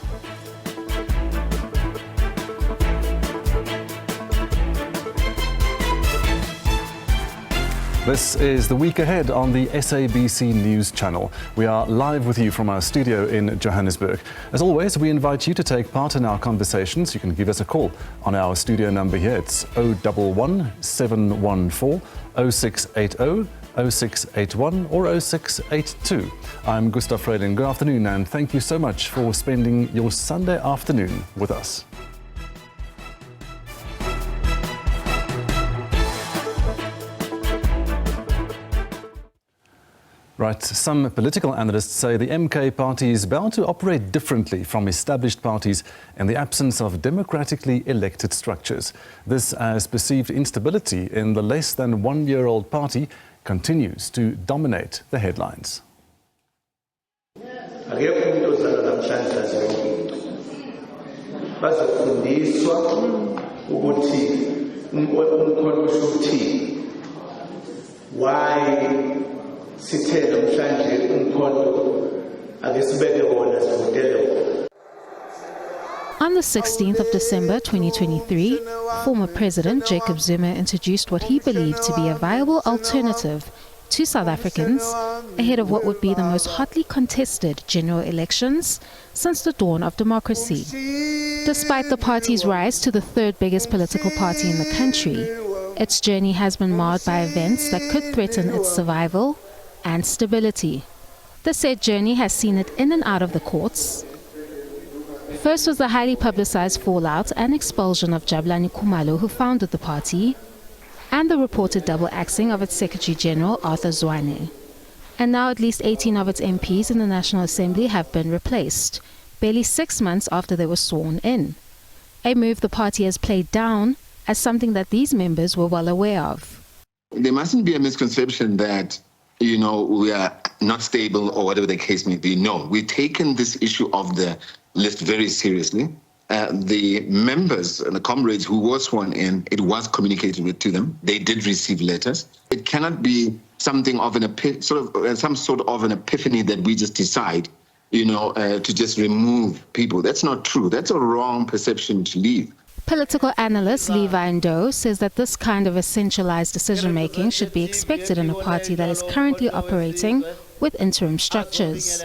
This is The Week Ahead on the SABC News channel. We are live with you from our studio in Johannesburg. As always, we invite you to take part in our conversations. You can give us a call on our studio number here. It's 011 714 0680, 0681 or 0682. I'm Gustav Freyling. Good afternoon and thank you so much for spending your Sunday afternoon with us. Right, some political analysts say the MK party is bound to operate differently from established parties in the absence of democratically elected structures. This, as perceived instability in the less than 1 year old party continues to dominate the headlines. Why sithele mhlanje umkhonto ake sibeke wona siwudele. On the 16th of December 2023, former President Jacob Zuma introduced what he believed to be a viable alternative to South Africans ahead of what would be the most hotly contested general elections since the dawn of democracy. Despite the party's rise to the third biggest political party in the country, its journey has been marred by events that could threaten its survival and stability. The said journey has seen it in and out of the courts. First was the highly publicized fallout and expulsion of Jabulani Khumalo, who founded the party, and the reported double-axing of its Secretary-General, Arthur Zwane. And now at least 18 of its MPs in the National Assembly have been replaced, barely 6 months after they were sworn in. A move the party has played down as something that these members were well aware of. There mustn't be a misconception that, we are not stable or whatever the case may be. No, we've taken this issue of the list very seriously. The members and the comrades who were sworn in, it was communicated to them. They did receive letters. It cannot be something of some sort of an epiphany that we just decide, to just remove people. That's not true. That's a wrong perception to leave. Political analyst Levi Ndo says that this kind of a centralized decision-making should be expected in a party that is currently operating with interim structures.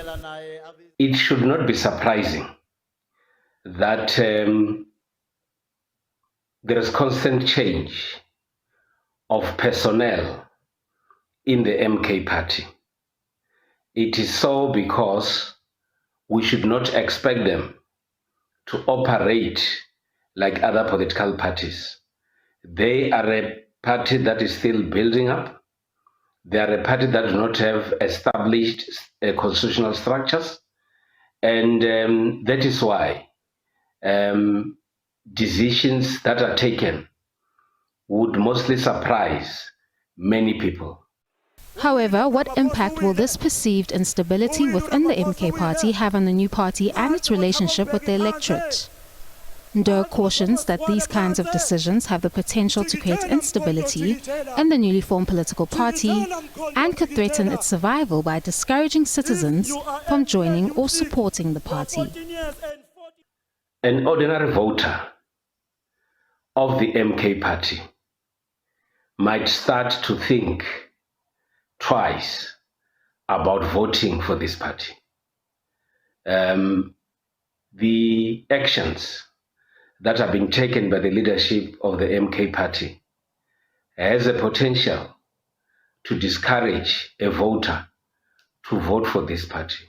It should not be surprising that there is constant change of personnel in the MK party. It is so because we should not expect them to operate like other political parties. They are a party that is still building up. They are a party that does not have established constitutional structures. And that is why decisions that are taken would mostly surprise many people. However, what impact will this perceived instability within the MK party have on the new party and its relationship with the electorate? Ndo cautions that these kinds of decisions have the potential to create instability in the newly formed political party and could threaten its survival by discouraging citizens from joining or supporting the party. An ordinary voter of the MK party might start to think twice about voting for this party. The actions that are being taken by the leadership of the MK party has a potential to discourage a voter to vote for this party.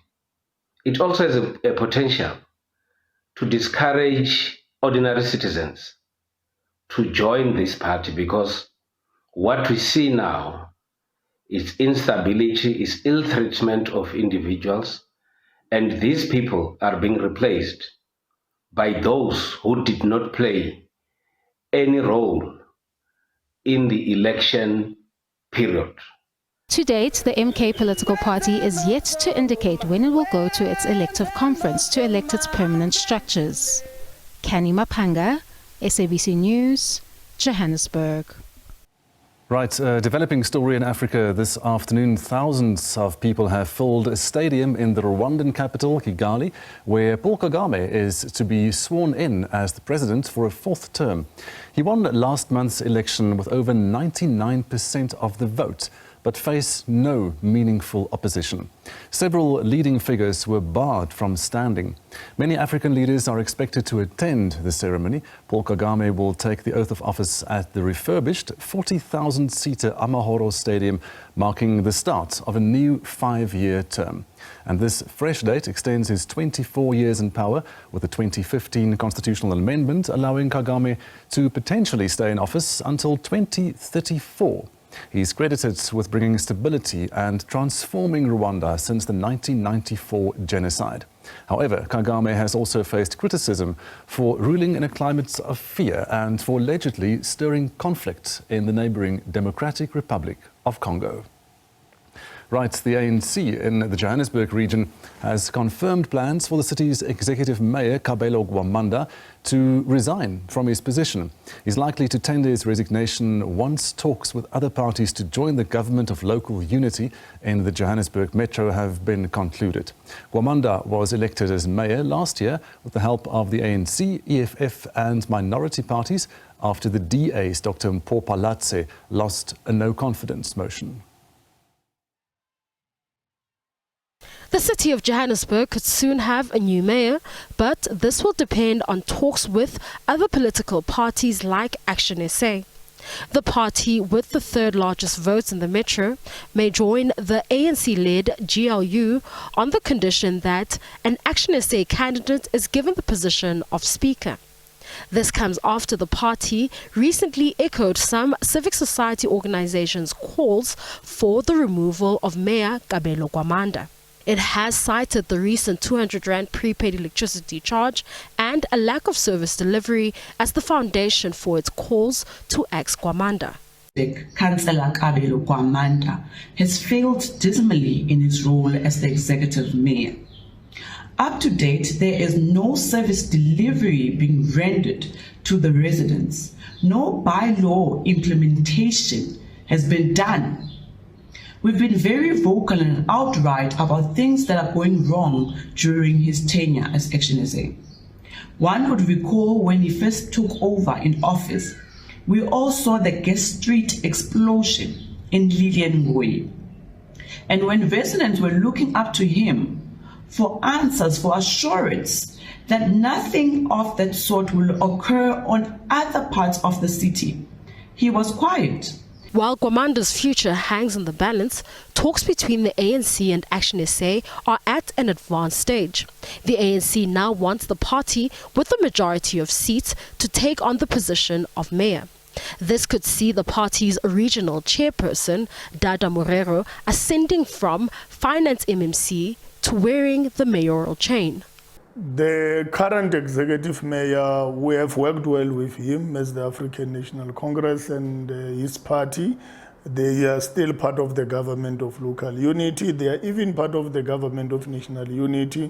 It also has a potential to discourage ordinary citizens to join this party, because what we see now is instability, is ill treatment of individuals, and these people are being replaced by those who did not play any role in the election period. To date, the MK political party is yet to indicate when it will go to its elective conference to elect its permanent structures. Kani Mapanga, SABC News, Johannesburg. Right, a developing story in Africa this afternoon. Thousands of people have filled a stadium in the Rwandan capital, Kigali, where Paul Kagame is to be sworn in as the president for a fourth term. He won last month's election with over 99% of the vote, but faced no meaningful opposition. Several leading figures were barred from standing. Many African leaders are expected to attend the ceremony. Paul Kagame will take the oath of office at the refurbished 40,000-seater Amahoro Stadium, marking the start of a new 5-year term. And this fresh date extends his 24 years in power, with the 2015 constitutional amendment allowing Kagame to potentially stay in office until 2034. He's credited with bringing stability and transforming Rwanda since the 1994 genocide. However, Kagame has also faced criticism for ruling in a climate of fear and for allegedly stirring conflict in the neighboring Democratic Republic of Congo. Right, the ANC in the Johannesburg region has confirmed plans for the city's executive mayor, Kabelo Gwamanda, to resign from his position. He's likely to tender his resignation once talks with other parties to join the government of local unity in the Johannesburg metro have been concluded. Gwamanda was elected as mayor last year with the help of the ANC, EFF and minority parties after the DA's Dr. Mpho lost a no-confidence motion. The city of Johannesburg could soon have a new mayor, but this will depend on talks with other political parties like Action SA. The party with the third largest votes in the metro may join the ANC-led GLU on the condition that an Action SA candidate is given the position of Speaker. This comes after the party recently echoed some civic society organizations' calls for the removal of Mayor Kabelo Gwamanda. It has cited the recent 200 Rand prepaid electricity charge and a lack of service delivery as the foundation for its calls to axe Gwamanda. Councillor Kabelo Gwamanda has failed dismally in his role as the executive mayor. Up to date, there is no service delivery being rendered to the residents. No bylaw implementation has been done. We've been very vocal and outright about things that are going wrong during his tenure as Action SA. One would recall when he first took over in office, we all saw the Guest Street explosion in Lillian Ngwe. And when residents were looking up to him for answers, for assurance that nothing of that sort will occur on other parts of the city, he was quiet. While Gwamanda's future hangs in the balance, talks between the ANC and Action SA are at an advanced stage. The ANC now wants the party with the majority of seats to take on the position of mayor. This could see the party's regional chairperson, Dada Morero, ascending from finance MMC to wearing the mayoral chain. The current executive mayor, we have worked well with him as the African National Congress and his party. They are still part of the government of local unity. They are even part of the government of national unity.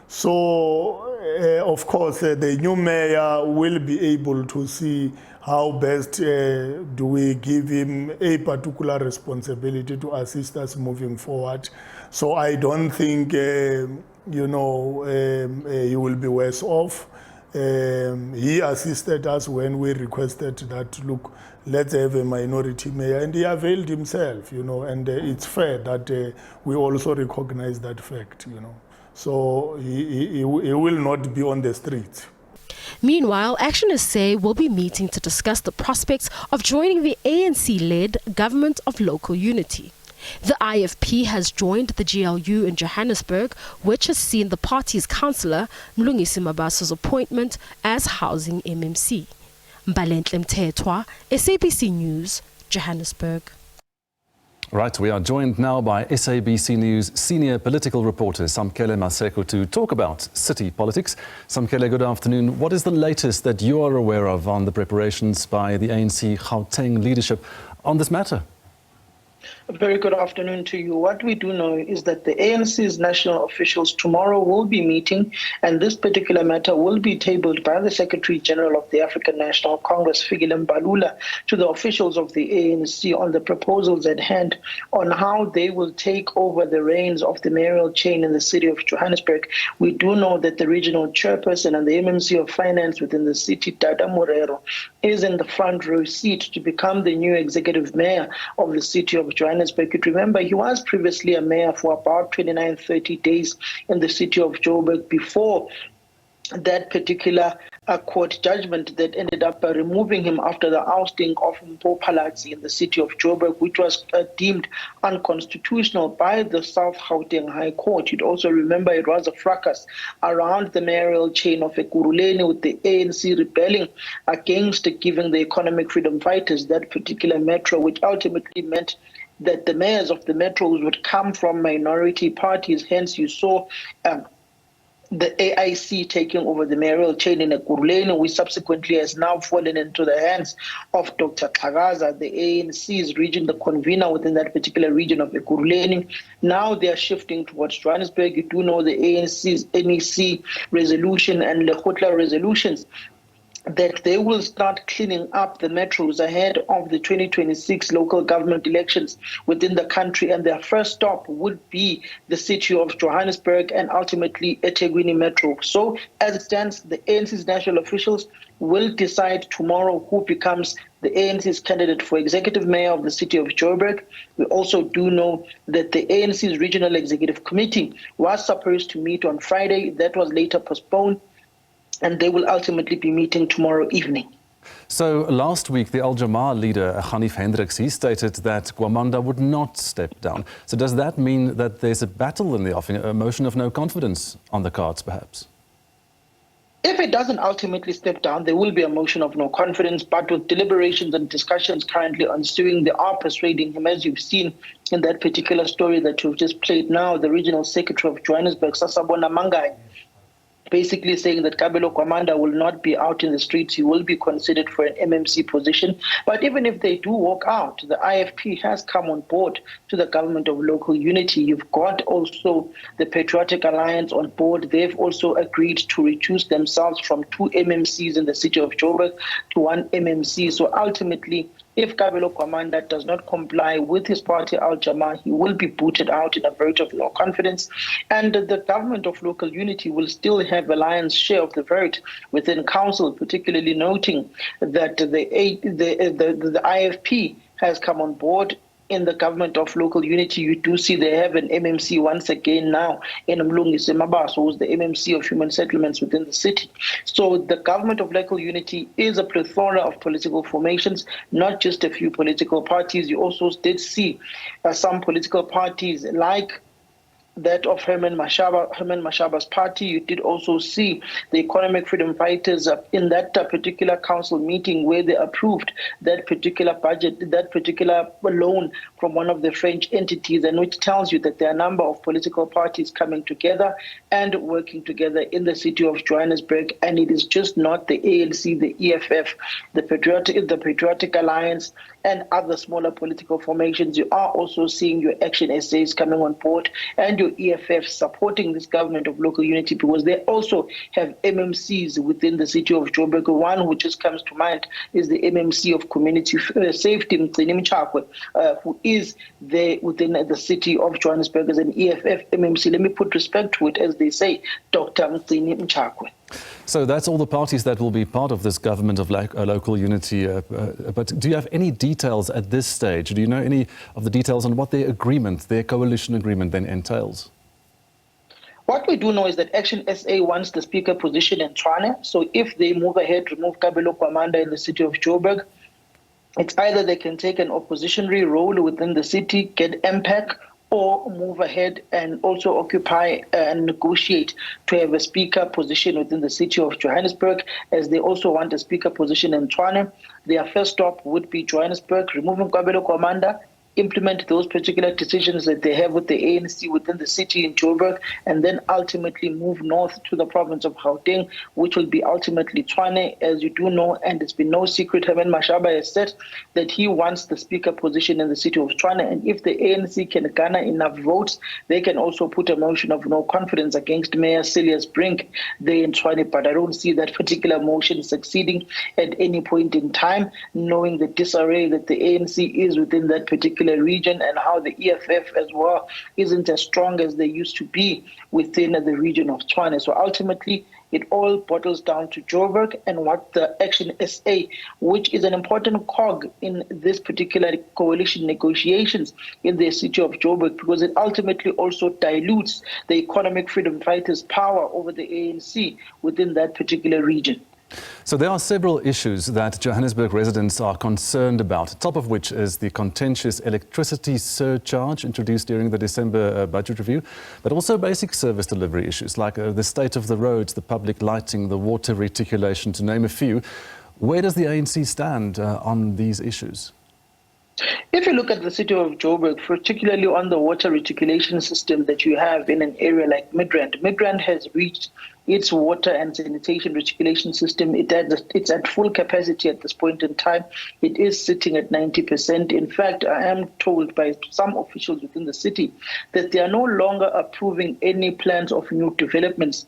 So, of course, the new mayor will be able to see how best do we give him a particular responsibility to assist us moving forward. So I don't think he will be worse off. He assisted us when we requested that, look, let's have a minority mayor, and he availed himself, and it's fair that we also recognize that fact, So he will not be on the streets. Meanwhile, Action SA will be meeting to discuss the prospects of joining the ANC-led Government of Local Unity. The IFP has joined the GLU in Johannesburg, which has seen the party's councillor Mlungisi Mabaso's appointment as housing MMC. Mbalentle Mthethwa, SABC News, Johannesburg. Right, we are joined now by SABC News senior political reporter Samkele Maseko to talk about city politics. Samkele, good afternoon. What is the latest that you are aware of on the preparations by the ANC Gauteng leadership on this matter? A very good afternoon to you. What we do know is that the ANC's national officials tomorrow will be meeting, and this particular matter will be tabled by the Secretary General of the African National Congress, Fikile Mbalula, to the officials of the ANC on the proposals at hand on how they will take over the reins of the mayoral chain in the city of Johannesburg. We do know that the regional chairperson and the MMC of Finance within the city, Dada Morero, is in the front row seat to become the new executive mayor of the city of Johannesburg. You remember, he was previously a mayor for about 29-30 days in the city of Joburg before that particular court judgment that ended up removing him after the ousting of Mpho in the city of Joburg, which was deemed unconstitutional by the South Gauteng High Court. You'd also remember it was a fracas around the mayoral chain of Ekurhuleni, with the ANC rebelling against giving the economic freedom fighters that particular metro, which ultimately meant that the mayors of the metros would come from minority parties. Hence, you saw the AIC taking over the mayoral chain in Ekurhuleni, which subsequently has now fallen into the hands of Dr. Xhakaza, the ANC's region, the convener within that particular region of Ekurhuleni. Now they are shifting towards Johannesburg. You do know the ANC's NEC resolution and Lekgotla resolutions that they will start cleaning up the metros ahead of the 2026 local government elections within the country, and their first stop would be the city of Johannesburg and ultimately eThekwini Metro. So as it stands, the ANC's national officials will decide tomorrow who becomes the ANC's candidate for executive mayor of the city of Joburg. We also do know that the ANC's regional executive committee was supposed to meet on Friday. That was later postponed, and they will ultimately be meeting tomorrow evening. So last week, the Al Jamaa leader, Hanif Hendricks, he stated that Gwamanda would not step down. So does that mean that there's a battle in the offing, a motion of no confidence on the cards, perhaps? If it doesn't ultimately step down, there will be a motion of no confidence, but with deliberations and discussions currently ensuing, they are persuading him, as you've seen in that particular story that you've just played now, the regional secretary of Johannesburg, Sasabona Mangai, basically saying that Kabelo Gwamanda will not be out in the streets. He will be considered for an MMC position. But even if they do walk out, the IFP has come on board to the government of local unity. You've got also the Patriotic Alliance on board. They've also agreed to reduce themselves from 2 MMCs in the city of Joburg to 1 MMC. So ultimately, if Kabelo Gwamanda does not comply with his party, Al Jamaa, he will be booted out in a vote of no confidence. And the government of local unity will still have a lion's share of the vote within council, particularly noting that the IFP has come on board. In the government of local unity, you do see they have an MMC once again now in Mlungisi Mabaso, who's the MMC of human settlements within the city. So the government of local unity is a plethora of political formations, not just a few political parties. You also did see some political parties like that of Herman Mashaba's party. You did also see the Economic Freedom Fighters in that particular council meeting where they approved that particular budget, that particular loan from one of the French entities, and which tells you that there are a number of political parties coming together and working together in the city of Johannesburg. And it is just not the ANC, the EFF, the Patriotic Alliance, and other smaller political formations. You are also seeing your Action SAs coming on board and your EFF supporting this government of local unity, because they also have MMCs within the city of Joburg. One who just comes to mind is the MMC of Community Safety, Mgcini Mchakwe, who is there within the city of Johannesburg as an EFF MMC. Let me put respect to it, as they say, Dr. Mgcini Mchakwe. So that's all the parties that will be part of this government of local unity. But do you have any details at this stage? Do you know any of the details on what their agreement, their coalition agreement then entails? What we do know is that Action SA wants the speaker position in Tshwane. So if they move ahead, remove Kabelo Gwamanda in the city of Joburg, it's either they can take an oppositionary role within the city, get MPAC, or move ahead and also occupy and negotiate to have a speaker position within the city of Johannesburg, as they also want a speaker position in Tshwane. Their first stop would be Johannesburg, removing Kabelo Gwamanda, implement those particular decisions that they have with the ANC within the city in Joburg, and then ultimately move north to the province of Gauteng, which will be ultimately Tshwane, as you do know, and it's been no secret. Herman Mashaba has said that he wants the speaker position in the city of Tshwane, and if the ANC can garner enough votes, they can also put a motion of no confidence against Mayor Celius Brink there in Tshwane, but I don't see that particular motion succeeding at any point in time, knowing the disarray that the ANC is within that particular region and how the EFF as well isn't as strong as they used to be within the region of Tshwane. So ultimately, it all bottles down to Joburg and what the Action SA, which is an important cog in this particular coalition negotiations in the city of Joburg, because it ultimately also dilutes the Economic Freedom Fighters' power over the ANC within that particular region. So there are several issues that Johannesburg residents are concerned about, top of which is the contentious electricity surcharge introduced during the December budget review, but also basic service delivery issues like the state of the roads, the public lighting, the water reticulation, to name a few. Where does the ANC stand on these issues? If you look at the city of Joburg, particularly on the water reticulation system that you have in an area like Midrand has reached its water and sanitation reticulation system. It's at full capacity at this point in time. It is sitting at 90%. In fact, I am told by some officials within the city that they are no longer approving any plans of new developments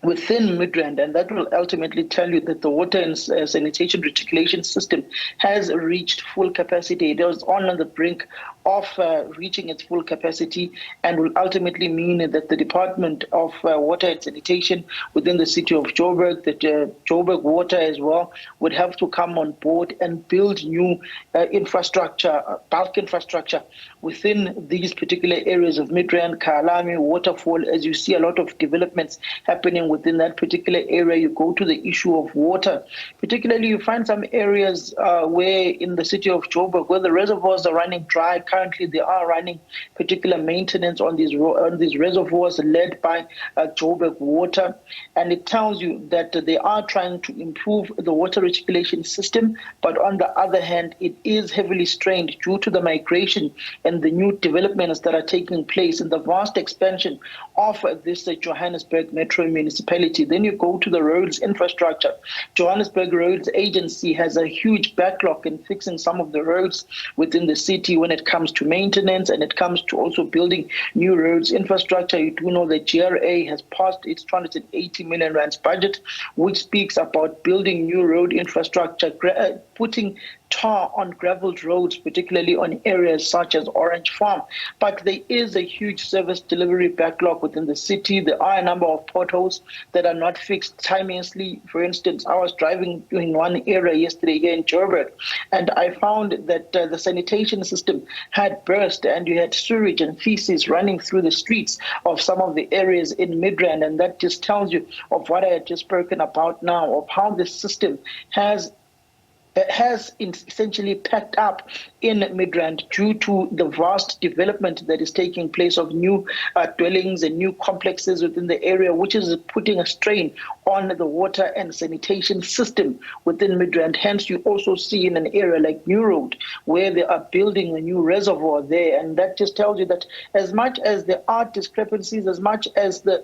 within Midrand, and that will ultimately tell you that the water and sanitation reticulation system has reached full capacity. It is on the brink of reaching its full capacity, and will ultimately mean that the Department of Water and Sanitation within the city of Joburg, that Joburg Water as well, would have to come on board and build new infrastructure, bulk infrastructure within these particular areas of Midrand, Kalami, Waterfall. As you see a lot of developments happening within that particular area, you go to the issue of water. Particularly, you find some areas where in the city of Joburg, where the reservoirs are running dry. Currently, they are running particular maintenance on these reservoirs led by Joburg Water, and it tells you that they are trying to improve the water reticulation system, but on the other hand, it is heavily strained due to the migration and the new developments that are taking place in the vast expansion of this Johannesburg metro municipality. Then you go to the roads infrastructure. Johannesburg Roads Agency has a huge backlog in fixing some of the roads within the city when it comes to maintenance, and it comes to also building new roads infrastructure. You do know that GRA has passed its 280 million rands budget, which speaks about building new road infrastructure, putting tar on gravelled roads, particularly on areas such as Orange Farm. But there is a huge service delivery backlog within the city. There are a number of potholes that are not fixed timeously. For instance, I was driving in one area yesterday here in Joburg, and I found that the sanitation system had burst, and you had sewage and feces running through the streets of some of the areas in Midrand, and that just tells you of what I had just spoken about now, of how the system has essentially packed up in Midrand due to the vast development that is taking place of new dwellings and new complexes within the area, which is putting a strain on the water and sanitation system within Midrand. Hence, you also see in an area like New Road, where they are building a new reservoir there, and that just tells you that as much as there are discrepancies, as much as the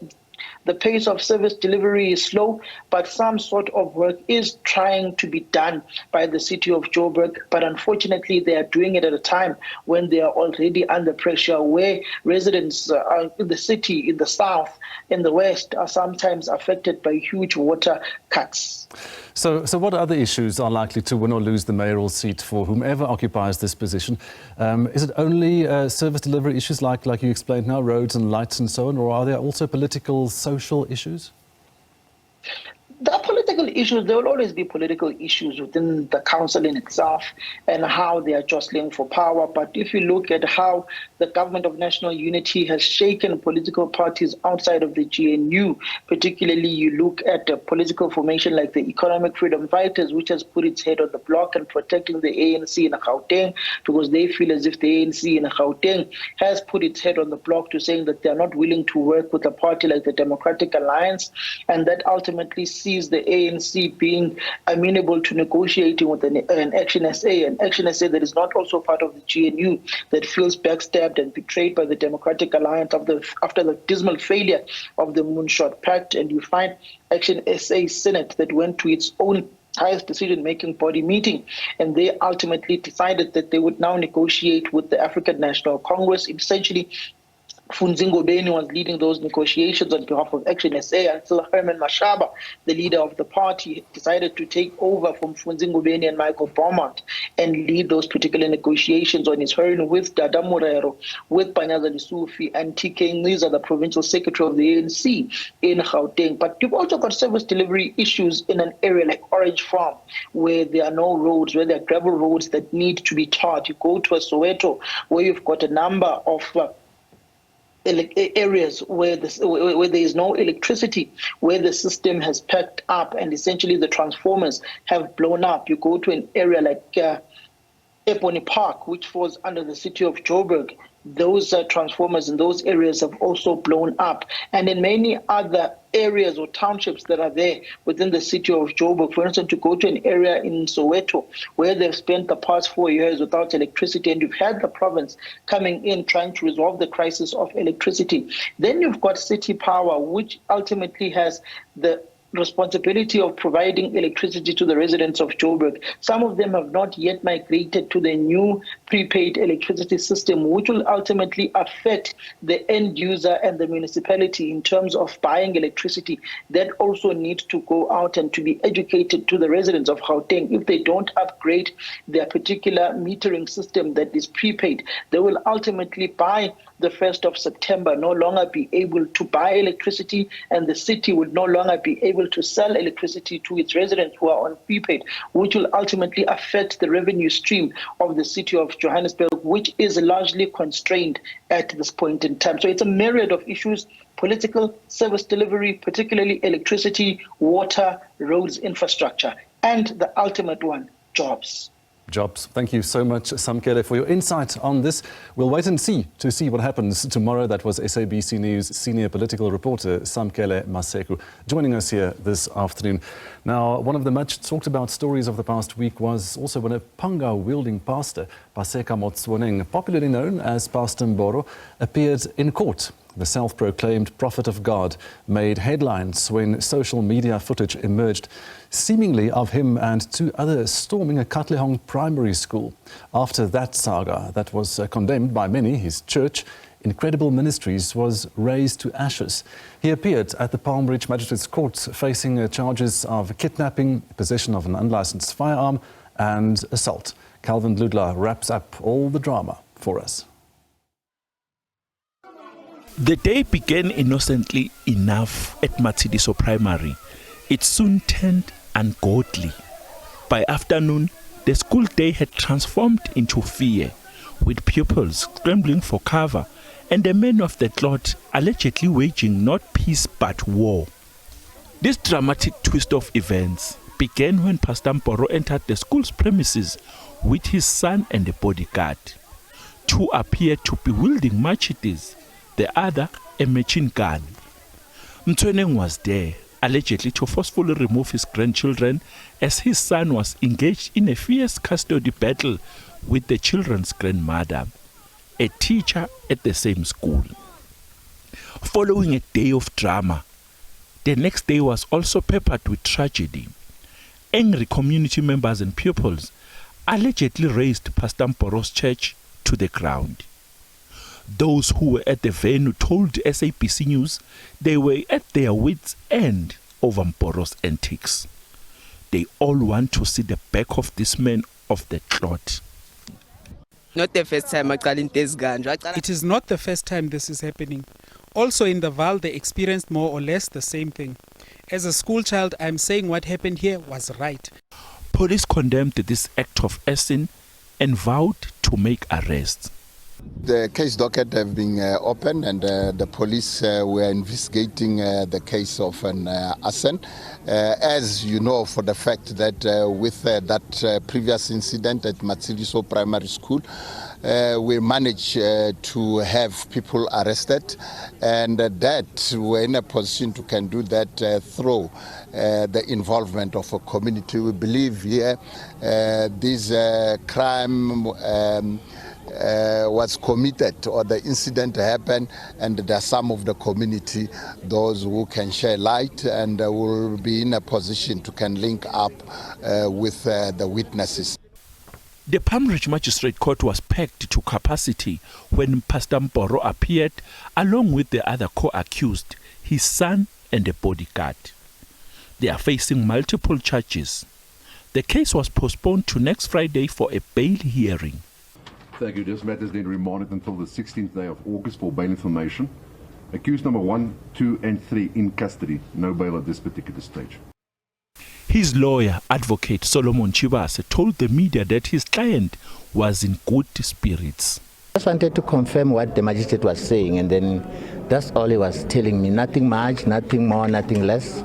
pace of service delivery is slow, but some sort of work is trying to be done by the city of Joburg. But unfortunately, they are doing it at a time when they are already under pressure, where residents in the city, in the south, in the west, are sometimes affected by huge water cuts. So what other issues are likely to win or lose the mayoral seat for whomever occupies this position? Is it only service delivery issues like you explained now, roads and lights and so on, or are there also political, social issues? The political issues, there will always be political issues within the council in itself and how they are jostling for power. But if you look at how the government of national unity has shaken political parties outside of the GNU, particularly you look at a political formation like the Economic Freedom Fighters, which has put its head on the block and protecting the ANC in Gauteng, because they feel as if the ANC in Gauteng has put its head on the block to saying that they are not willing to work with a party like the Democratic Alliance, and that ultimately sees the ANC being amenable to negotiating with an Action SA, an Action SA that is not also part of the GNU, that feels backstabbed and betrayed by the Democratic Alliance after the dismal failure of the Moonshot Pact. And you find Action SA Senate that went to its own highest decision-making body meeting, and they ultimately decided that they would now negotiate with the African National Congress. Essentially, Funzingo Beni was leading those negotiations on behalf of Action SA until Herman Mashaba, the leader of the party, decided to take over from Funzingo Beni and Michael Beaumont and lead those particular negotiations on his own with Dada Morero, with Panyaza Lisufi and TK Ngiza, the provincial secretary of the ANC in Gauteng. But you've also got service delivery issues in an area like Orange Farm, where there are no roads, where there are gravel roads that need to be tarred. You go to a Soweto, where you've got a number of areas where there is no electricity, where the system has packed up and essentially the transformers have blown up. You go to an area like Epony Park, which falls under the city of Joburg, those transformers in those areas have also blown up. And in many other areas or townships that are there within the city of Joburg, for instance, to go to an area in Soweto where they've spent the past 4 years without electricity, and you've had the province coming in trying to resolve the crisis of electricity. Then you've got City Power, which ultimately has the responsibility of providing electricity to the residents of Joburg. Some of them have not yet migrated to the new prepaid electricity system, which will ultimately affect the end user and the municipality in terms of buying electricity. That also needs to go out and to be educated to the residents of Gauteng. If they don't upgrade their particular metering system that is prepaid, they will ultimately by the 1st of September no longer be able to buy electricity, and the city would no longer be able to sell electricity to its residents who are on prepaid, which will ultimately affect the revenue stream of the city of Johannesburg, which is largely constrained at this point in time. So it's a myriad of issues: political, service delivery, particularly electricity, water, roads, infrastructure, and the ultimate one, jobs. Jobs. Thank you so much, Samkele, for your insight on this. We'll wait and see what happens tomorrow. That was SABC News senior political reporter Samkele Maseku joining us here this afternoon. Now, one of the much talked about stories of the past week was also when a panga-wielding pastor, Paseka Motswaneng, popularly known as Pastor Mboro, appeared in court. The self-proclaimed prophet of God made headlines when social media footage emerged, seemingly of him and 2 others storming a Katlehong primary school. After that saga that was condemned by many, his church, Incredible Ministries, was razed to ashes. He appeared at the Palm Ridge Magistrates Court facing charges of kidnapping, possession of an unlicensed firearm and assault. Calvin Ludla wraps up all the drama for us. The day began innocently enough at Matshidiso Primary. It soon turned ungodly. By afternoon, the school day had transformed into fear, with pupils scrambling for cover and the men of the cloth allegedly waging not peace but war. This dramatic twist of events began when Pastor Mboro entered the school's premises with his son and a bodyguard. 2 appeared to be wielding machetes, the other a machine gun. Mtswaneng was there, allegedly to forcefully remove his grandchildren as his son was engaged in a fierce custody battle with the children's grandmother, a teacher at the same school. Following a day of drama, the next day was also peppered with tragedy. Angry community members and pupils allegedly razed Pastor Mboro's church to the ground. Those who were at the venue told SABC News they were at their wits' end over Mboro's antics. They all want to see the back of this man of the cloth. Not the first time It is not the first time this is happening. Also in the Val, they experienced more or less the same thing. As a school child, I'm saying what happened here was right. Police condemned this act of arson and vowed to make arrests. The case docket have been opened, and the police were investigating the case of an arson. As you know, for the fact that with that previous incident at Matshidiso Primary School, we managed to have people arrested, and that we're in a position to can do that through the involvement of a community. We believe here this crime was committed, or the incident happened, and there are some of the community, those who can share light and will be in a position to can link up with the witnesses. The Palm Ridge Magistrate Court was packed to capacity when Pastor Mboro appeared along with the other co-accused, his son and a bodyguard. They are facing multiple charges. The case was postponed to next Friday for a bail hearing. Thank you. This matter has been remanded until the 16th day of August for bail information. Accused number 1, 2 and 3 in custody. No bail at this particular stage. His lawyer, Advocate Solomon Chibase, told the media that his client was in good spirits. I just wanted to confirm what the magistrate was saying, and then that's all he was telling me. Nothing much, nothing more, nothing less.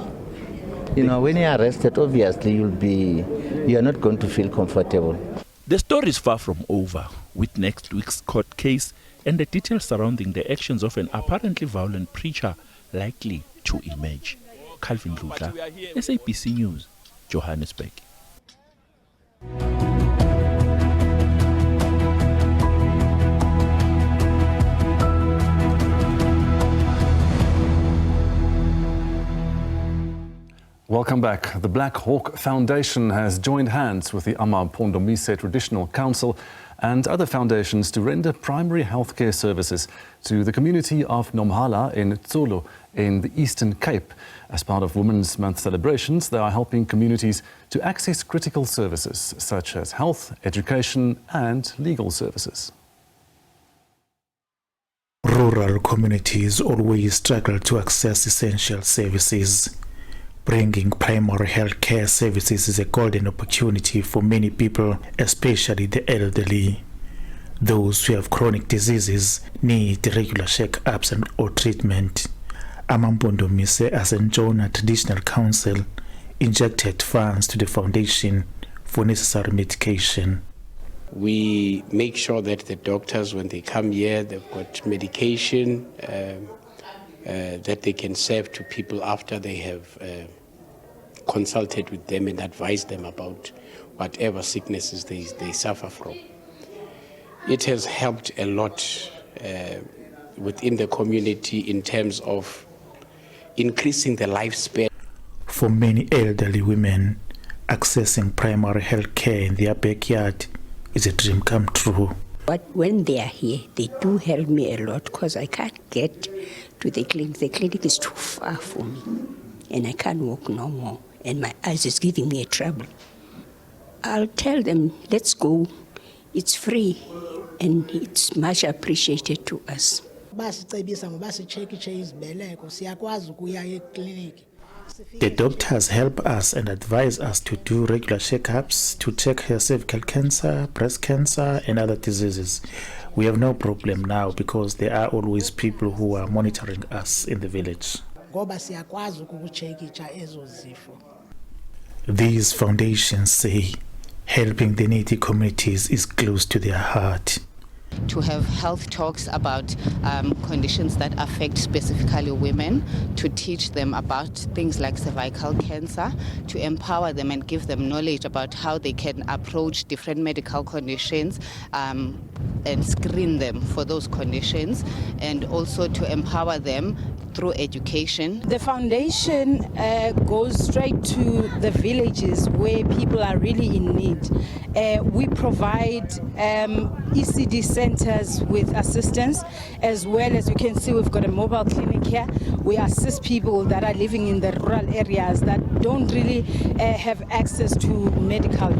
You know, when you're arrested, obviously you're not going to feel comfortable. The story is far from over. with next week's court case and the details surrounding the actions of an apparently violent preacher likely to emerge. Calvin Lutla, SABC News, Johannesburg. Welcome back. The Black Hawk Foundation has joined hands with the Amampondomise Traditional Council and other foundations to render primary healthcare services to the community of Nomhala in Tsulu in the Eastern Cape. As part of Women's Month celebrations, they are helping communities to access critical services such as health, education and legal services. Rural communities always struggle to access essential services. Bringing primary health care services is a golden opportunity for many people, especially the elderly. Those who have chronic diseases need regular check-ups or treatment. Amampondomise as Njona Traditional Council injected funds to the foundation for necessary medication. We make sure that the doctors, when they come here, they've got medication that they can serve to people after they have consulted with them and advised them about whatever sicknesses they suffer from. It has helped a lot within the community in terms of increasing the lifespan. For many elderly women, accessing primary health care in their backyard is a dream come true. But when they are here, they do help me a lot because I can't get to the clinic. The clinic is too far for me and I can't walk no more. And my eyes is giving me a trouble. I'll tell them, let's go. It's free and it's much appreciated to us. The doctors help us and advise us to do regular checkups to check her cervical cancer, breast cancer and other diseases. We have no problem now because there are always people who are monitoring us in the village. These foundations say helping the needy communities is close to their heart. To have health talks about conditions that affect specifically women, to teach them about things like cervical cancer, to empower them and give them knowledge about how they can approach different medical conditions and screen them for those conditions, and also to empower them through education. The foundation goes straight to the villages where people are really in need. We provide ECD centers with assistance, as well as you can see we've got a mobile clinic here. We assist people that are living in the rural areas that don't really have access to medical.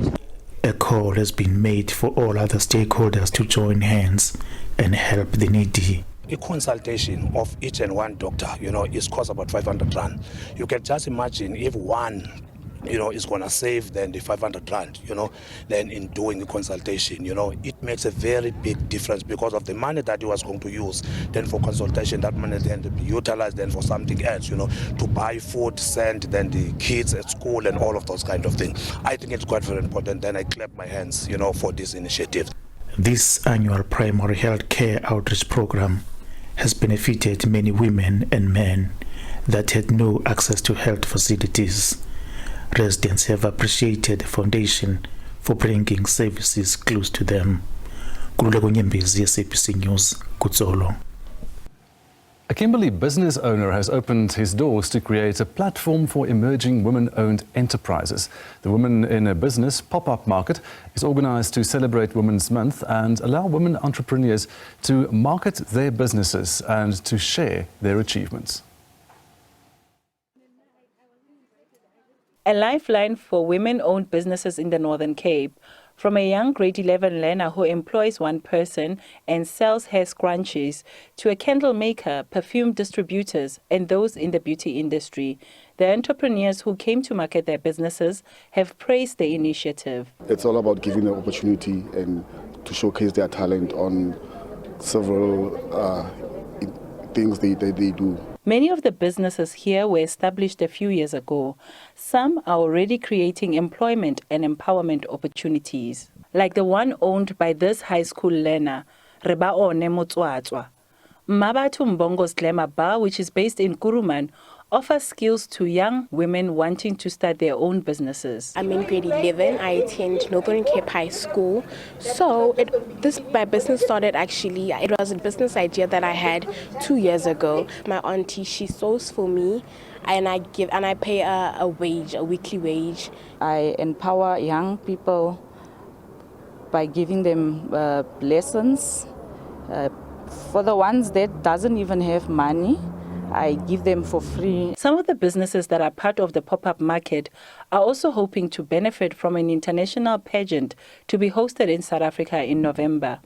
A call has been made for all other stakeholders to join hands and help the needy. A consultation of each and one doctor, is cost about 500 rand. You can just imagine if one, is going to save then the 500 rand, then in doing the consultation, it makes a very big difference because of the money that you was going to use. Then for consultation, that money then to be utilized then for something else, to buy food, send then the kids at school and all of those kind of things. I think it's quite very important. Then I clap my hands, for this initiative. This annual primary health care outreach program has benefited many women and men that had no access to health facilities. Residents have appreciated the foundation for bringing services close to them. Kululeko Nyembezi, SABC News, Kutsolo. A Kimberley business owner has opened his doors to create a platform for emerging women-owned enterprises. The Women in a Business pop-up market is organised to celebrate Women's Month and allow women entrepreneurs to market their businesses and to share their achievements. A lifeline for women-owned businesses in the Northern Cape. From a young grade 11 learner who employs one person and sells hair scrunchies to a candle maker, perfume distributors and those in the beauty industry, the entrepreneurs who came to market their businesses have praised the initiative. It's all about giving them opportunity and to showcase their talent on several things they do. Many of the businesses here were established a few years ago. Some are already creating employment and empowerment opportunities. like the one owned by this high school learner, Rebaone Motswatswa. Mabatu Mbongo's Glamour Bar, which is based in Kuruman, offers skills to young women wanting to start their own businesses. I'm in grade 11. I attend Northern Cape High School. So my business started actually, it was a business idea that I had 2 years ago. My auntie, she sews for me and I pay a wage, a weekly wage. I empower young people by giving them lessons. For the ones that doesn't even have money, I give them for free. Some of the businesses that are part of the pop-up market are also hoping to benefit from an international pageant to be hosted in South Africa in November.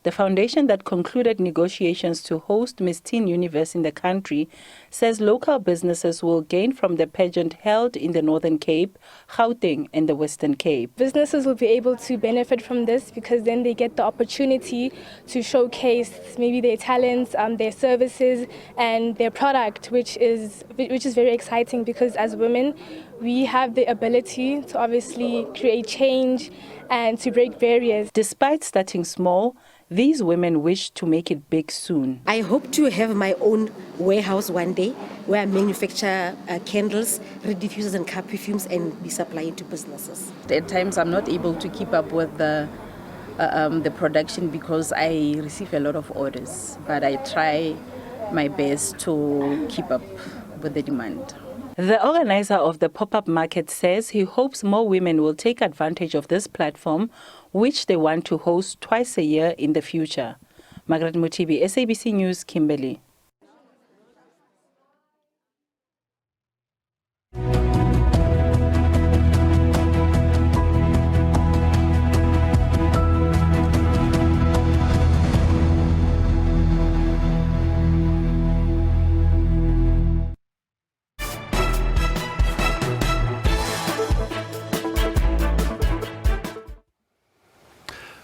The foundation that concluded negotiations to host Miss Teen Universe in the country says local businesses will gain from the pageant held in the Northern Cape, Gauteng, and the Western Cape. Businesses will be able to benefit from this because then they get the opportunity to showcase maybe their talents, their services, and their product, which is very exciting because as women, we have the ability to obviously create change and to break barriers. Despite starting small, these women wish to make it big soon. I hope to have my own warehouse one day where I manufacture candles, reed diffusers and car perfumes and be supplying to businesses. At times I'm not able to keep up with the production because I receive a lot of orders, but I try my best to keep up with the demand. The organizer of the pop-up market says he hopes more women will take advantage of this platform, which they want to host twice a year in the future. Margaret Mutibi, SABC News, Kimberley.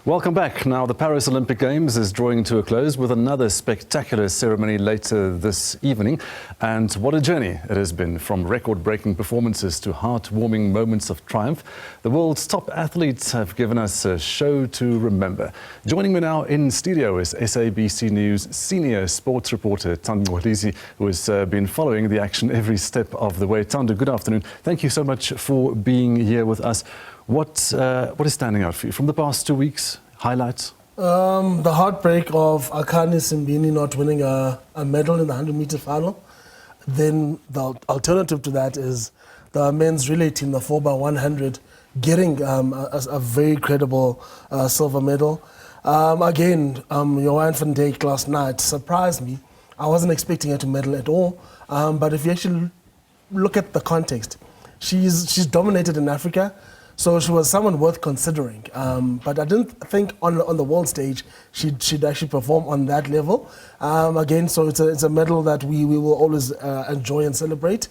Welcome back. Now, the Paris Olympic Games is drawing to a close with another spectacular ceremony later this evening. And what a journey it has been, from record-breaking performances to heart-warming moments of triumph. The world's top athletes have given us a show to remember. Joining me now in studio is SABC News senior sports reporter Thando Mkhize, who has been following the action every step of the way. Thando, good afternoon. Thank you so much for being here with us. What is standing out for you from the past 2 weeks? Highlights? The heartbreak of Akani Simbini not winning a medal in the 100-meter final. Then the alternative to that is the men's relay team, the 4x100, getting a very credible silver medal. Again, Johan van Dijk last night surprised me. I wasn't expecting her to medal at all. But if you actually look at the context, she's dominated in Africa. So she was someone worth considering, but I didn't think on the world stage she'd actually perform on that level. Again, so it's a medal that we will always enjoy and celebrate.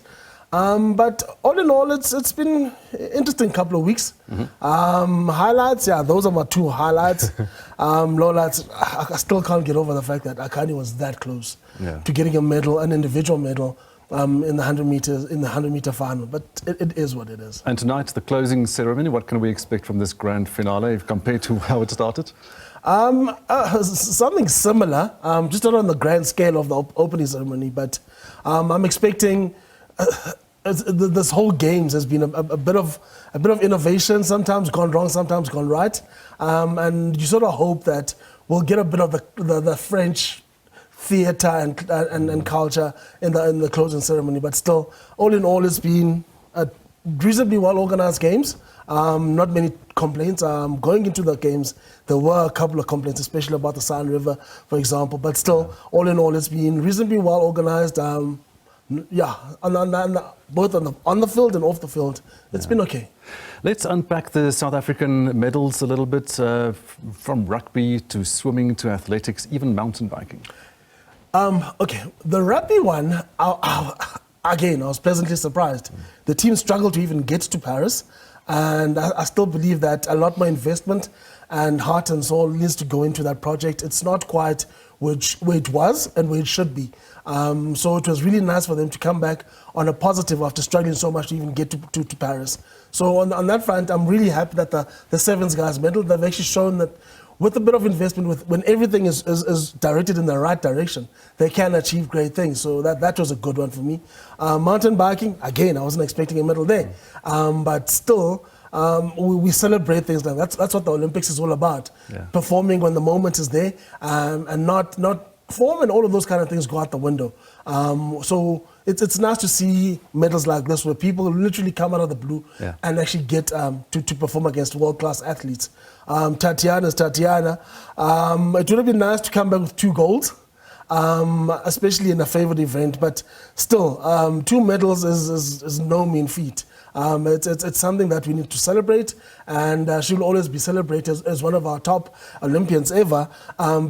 But all in all, it's been an interesting couple of weeks. Highlights, yeah, those are my two highlights. Lowlights, I still can't get over the fact that Akani was that close to getting a medal, an individual medal. In the 100-meter final, but it is what it is. And tonight, the closing ceremony. What can we expect from this grand finale compared to how it started? Something similar, just not on the grand scale of the opening ceremony, but I'm expecting. This whole games has been a bit of innovation. Sometimes gone wrong, sometimes gone right, and you sort of hope that we'll get a bit of the French theatre and culture in the closing ceremony, but still, all in all, it's been a reasonably well-organized games. Not many complaints. Going into the games, there were a couple of complaints, especially about the San River, for example, but still, all in all, it's been reasonably well-organized. Both on the field and off the field, it's been okay. Let's unpack the South African medals a little bit, from rugby to swimming to athletics, even mountain biking. Okay, the rugby one, again, I was pleasantly surprised. The team struggled to even get to Paris, and I still believe that a lot more investment and heart and soul needs to go into that project. It's not quite where it was and where it should be. So it was really nice for them to come back on a positive after struggling so much to even get to Paris. So on that front, I'm really happy that the Sevens guys medal. They've actually shown that with a bit of investment, when everything is directed in the right direction, they can achieve great things. So that was a good one for me. Mountain biking, again, I wasn't expecting a medal there. But still, we celebrate things like that. That's what the Olympics is all about. Yeah. Performing when the moment is there, and not form and all of those kind of things go out the window. So it's nice to see medals like this where people literally come out of the blue and actually get to perform against world-class athletes. Tatiana's Tatiana. It would have been nice to come back with 2 golds, especially in a favored event, but still, 2 medals is no mean feat. It's something that we need to celebrate, and she'll always be celebrated as one of our top Olympians ever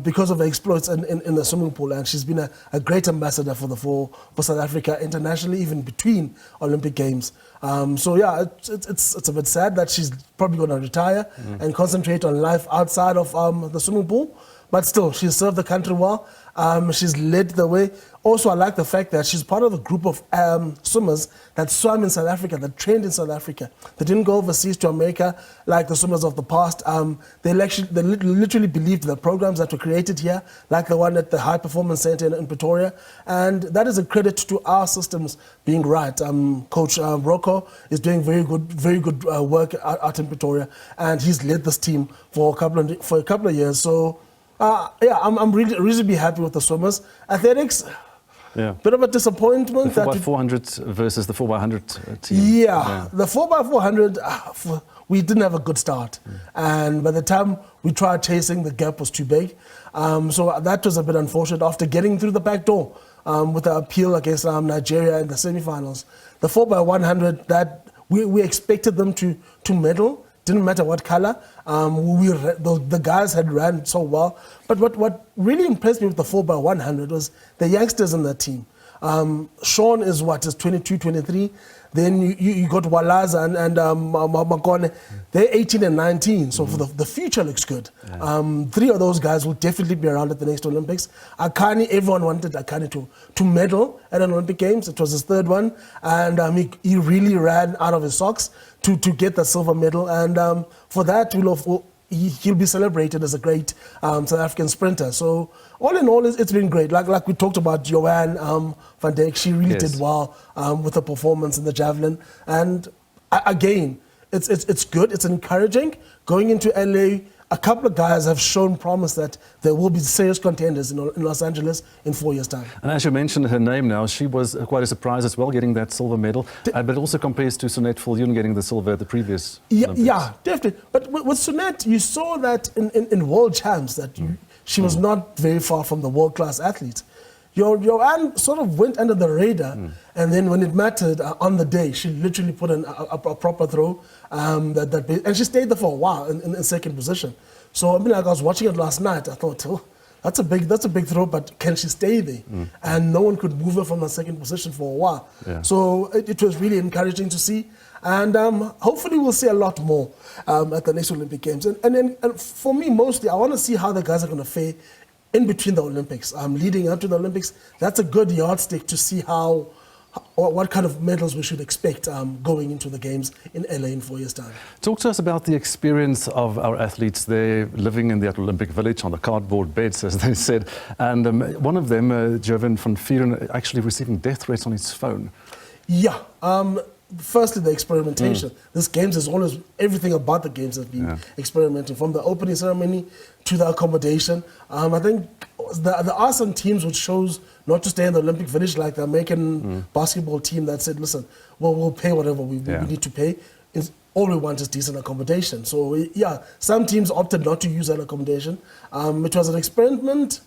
because of her exploits in the swimming pool, and she's been a great ambassador for South Africa internationally, even between Olympic Games. So yeah, it's a bit sad that she's probably going to retire and concentrate on life outside of the swimming pool, but still, she's served the country well. She's led the way. Also, I like the fact that she's part of a group of swimmers that swam in South Africa, that trained in South Africa. They didn't go overseas to America like the swimmers of the past. They literally believed the programs that were created here, like the one at the High Performance Center in Pretoria. And that is a credit to our systems being right. Coach Rocco is doing very good work out in Pretoria, and he's led this team for a couple of years. So. Yeah, I'm really reasonably happy with the swimmers. Athletics, bit of a disappointment. The 4x400 versus the 4x100 team. Yeah, the 4x400, we didn't have a good start. And by the time we tried chasing, the gap was too big. So that was a bit unfortunate after getting through the back door with the appeal against Nigeria in the semi-finals. The 4x100, that we expected them to medal. Didn't matter what color. The guys had ran so well. But what really impressed me with the 4x100 was the youngsters in that team. Sean is 22, 23. Then you got Walaza and Makone. They're 18 and 19, so for the future looks good. 3 of those guys will definitely be around at the next Olympics. Akani, everyone wanted Akani to medal at an Olympic Games. It was his 3rd one, and he really ran out of his socks to get the silver medal. And for that, he'll be celebrated as a great South African sprinter. So all in all, it's been great. Like we talked about Joanne van Dijk, she really did well with her performance in the javelin. And again, it's good, it's encouraging. Going into LA, a couple of guys have shown promise that there will be serious contenders in Los Angeles in 4 years' time. And as you mentioned her name now, she was quite a surprise as well, getting that silver medal. But it also compares to Sunette Viljoen getting the silver at the previous Olympics. Yeah, definitely. But with Sunette, you saw that in World Champs that she was not very far from the world-class athletes. Joanne sort of went under the radar, and then when it mattered on the day, she literally put in a proper throw, and she stayed there for a while in 2nd position. So I mean, like I was watching it last night, I thought, that's a big throw, but can she stay there? And no one could move her from the 2nd position for a while. Yeah. So it was really encouraging to see, and hopefully we'll see a lot more at the next Olympic Games. And for me, mostly, I want to see how the guys are going to fare in between the Olympics, leading up to the Olympics. That's a good yardstick to see what kind of medals we should expect going into the Games in LA in 4 years' time. Talk to us about the experience of our athletes there, living in the Olympic Village on the cardboard beds, as they said. And one of them, Jovan van Vieren, actually receiving death threats on his phone. Yeah. Firstly, the experimentation. This Games is always, everything about the Games has been experimenting, from the opening ceremony to the accommodation. I think there are some teams which chose not to stay in the Olympic Village, like the American basketball team that said, listen, we'll pay whatever we need to pay. All we want is decent accommodation. So yeah, some teams opted not to use that accommodation. It was an experiment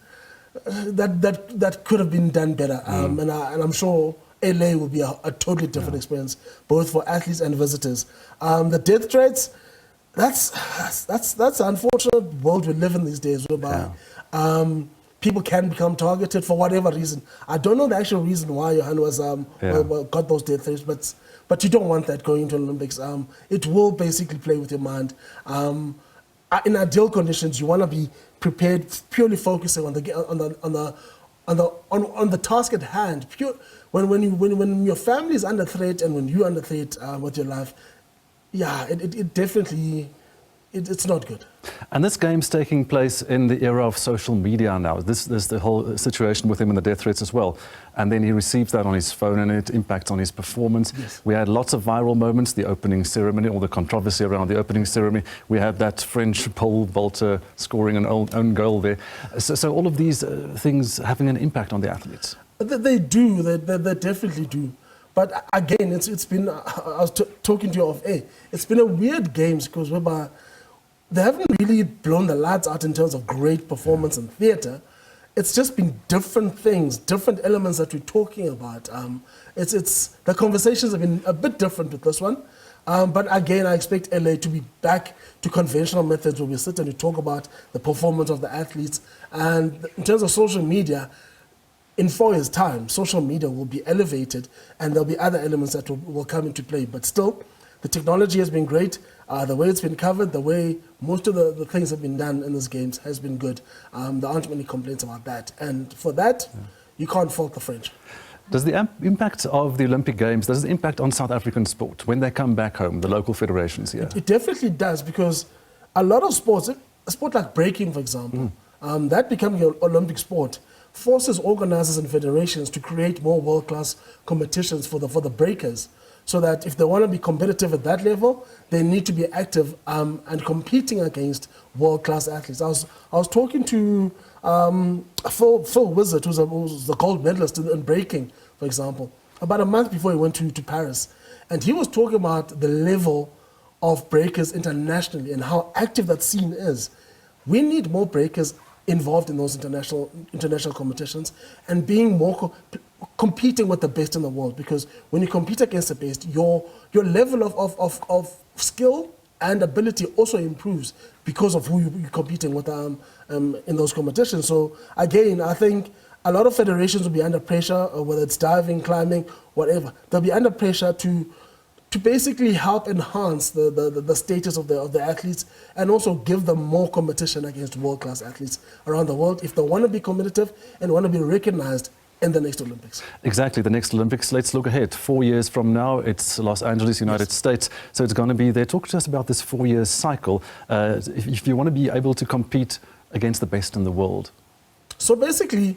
that could have been done better. And I'm sure LA will be a totally different experience, both for athletes and visitors. The death threats, that's the unfortunate world we live in these days, whereby people can become targeted for whatever reason. I don't know the actual reason why Johan was got those death threats, but you don't want that going into Olympics. It will basically play with your mind. in ideal conditions, you want to be prepared, purely focusing on the task at hand. When your family is under threat and when you're under threat with your life, yeah, it definitely, it's not good. And this game's taking place in the era of social media now. There's the whole situation with him and the death threats as well. And then he receives that on his phone and it impacts on his performance. Yes. We had lots of viral moments, the opening ceremony, all the controversy around the opening ceremony. We had that French pole vaulter scoring an own goal there. So all of these things having an impact on the athletes. They do, they definitely do. But again, it's been, I was talking to you off air, it's been a weird games because they haven't really blown the lights out in terms of great performance and theatre. It's just been different things, different elements that we're talking about. The conversations have been a bit different with this one. But again, I expect LA to be back to conventional methods where we sit and we talk about the performance of the athletes. And in terms of social media, in 4 years' time, social media will be elevated and there'll be other elements that will come into play. But still, the technology has been great. The way it's been covered, the way most of the things have been done in these games has been good. There aren't many complaints about that. And for that, you can't fault the French. Does the impact of the Olympic Games, does it impact on South African sport when they come back home, the local federations here? It definitely does, because a lot of sports, a sport like breaking, for example, that becoming an Olympic sport, forces organizers and federations to create more world-class competitions for the breakers, so that if they want to be competitive at that level, they need to be active and competing against world-class athletes. I was talking to Phil Wizard, who's the gold medalist in breaking, for example, about a month before he went to Paris. And he was talking about the level of breakers internationally and how active that scene is. We need more breakers involved in those international competitions and being more competing with the best in the world, because when you compete against the best, your level of skill and ability also improves because of who you're competing with in those competitions. So again, I think a lot of federations will be under pressure, whether it's diving, climbing, whatever. They'll be under pressure to basically help enhance the status of the athletes and also give them more competition against world-class athletes around the world if they want to be competitive and want to be recognized in the next Olympics. Exactly, the next Olympics. Let's look ahead. 4 years from now, it's Los Angeles, United States. So it's going to be there. Talk to us about this 4-year cycle. If you want to be able to compete against the best in the world. So basically,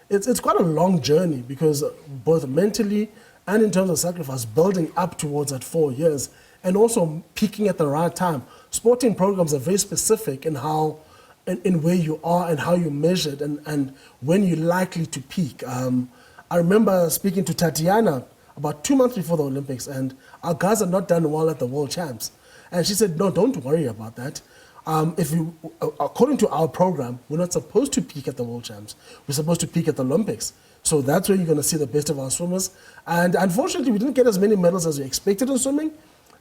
it's quite a long journey, because both mentally and in terms of sacrifice, building up towards that 4 years and also peaking at the right time. Sporting programs are very specific in how, in where you are and how you measured and when you're likely to peak. I remember speaking to Tatiana about 2 months before the Olympics, and our guys are not done well at the World Champs. And she said, no, don't worry about that. According to our program, we're not supposed to peak at the World Champs. We're supposed to peak at the Olympics. So that's where you're going to see the best of our swimmers. And unfortunately, we didn't get as many medals as we expected in swimming.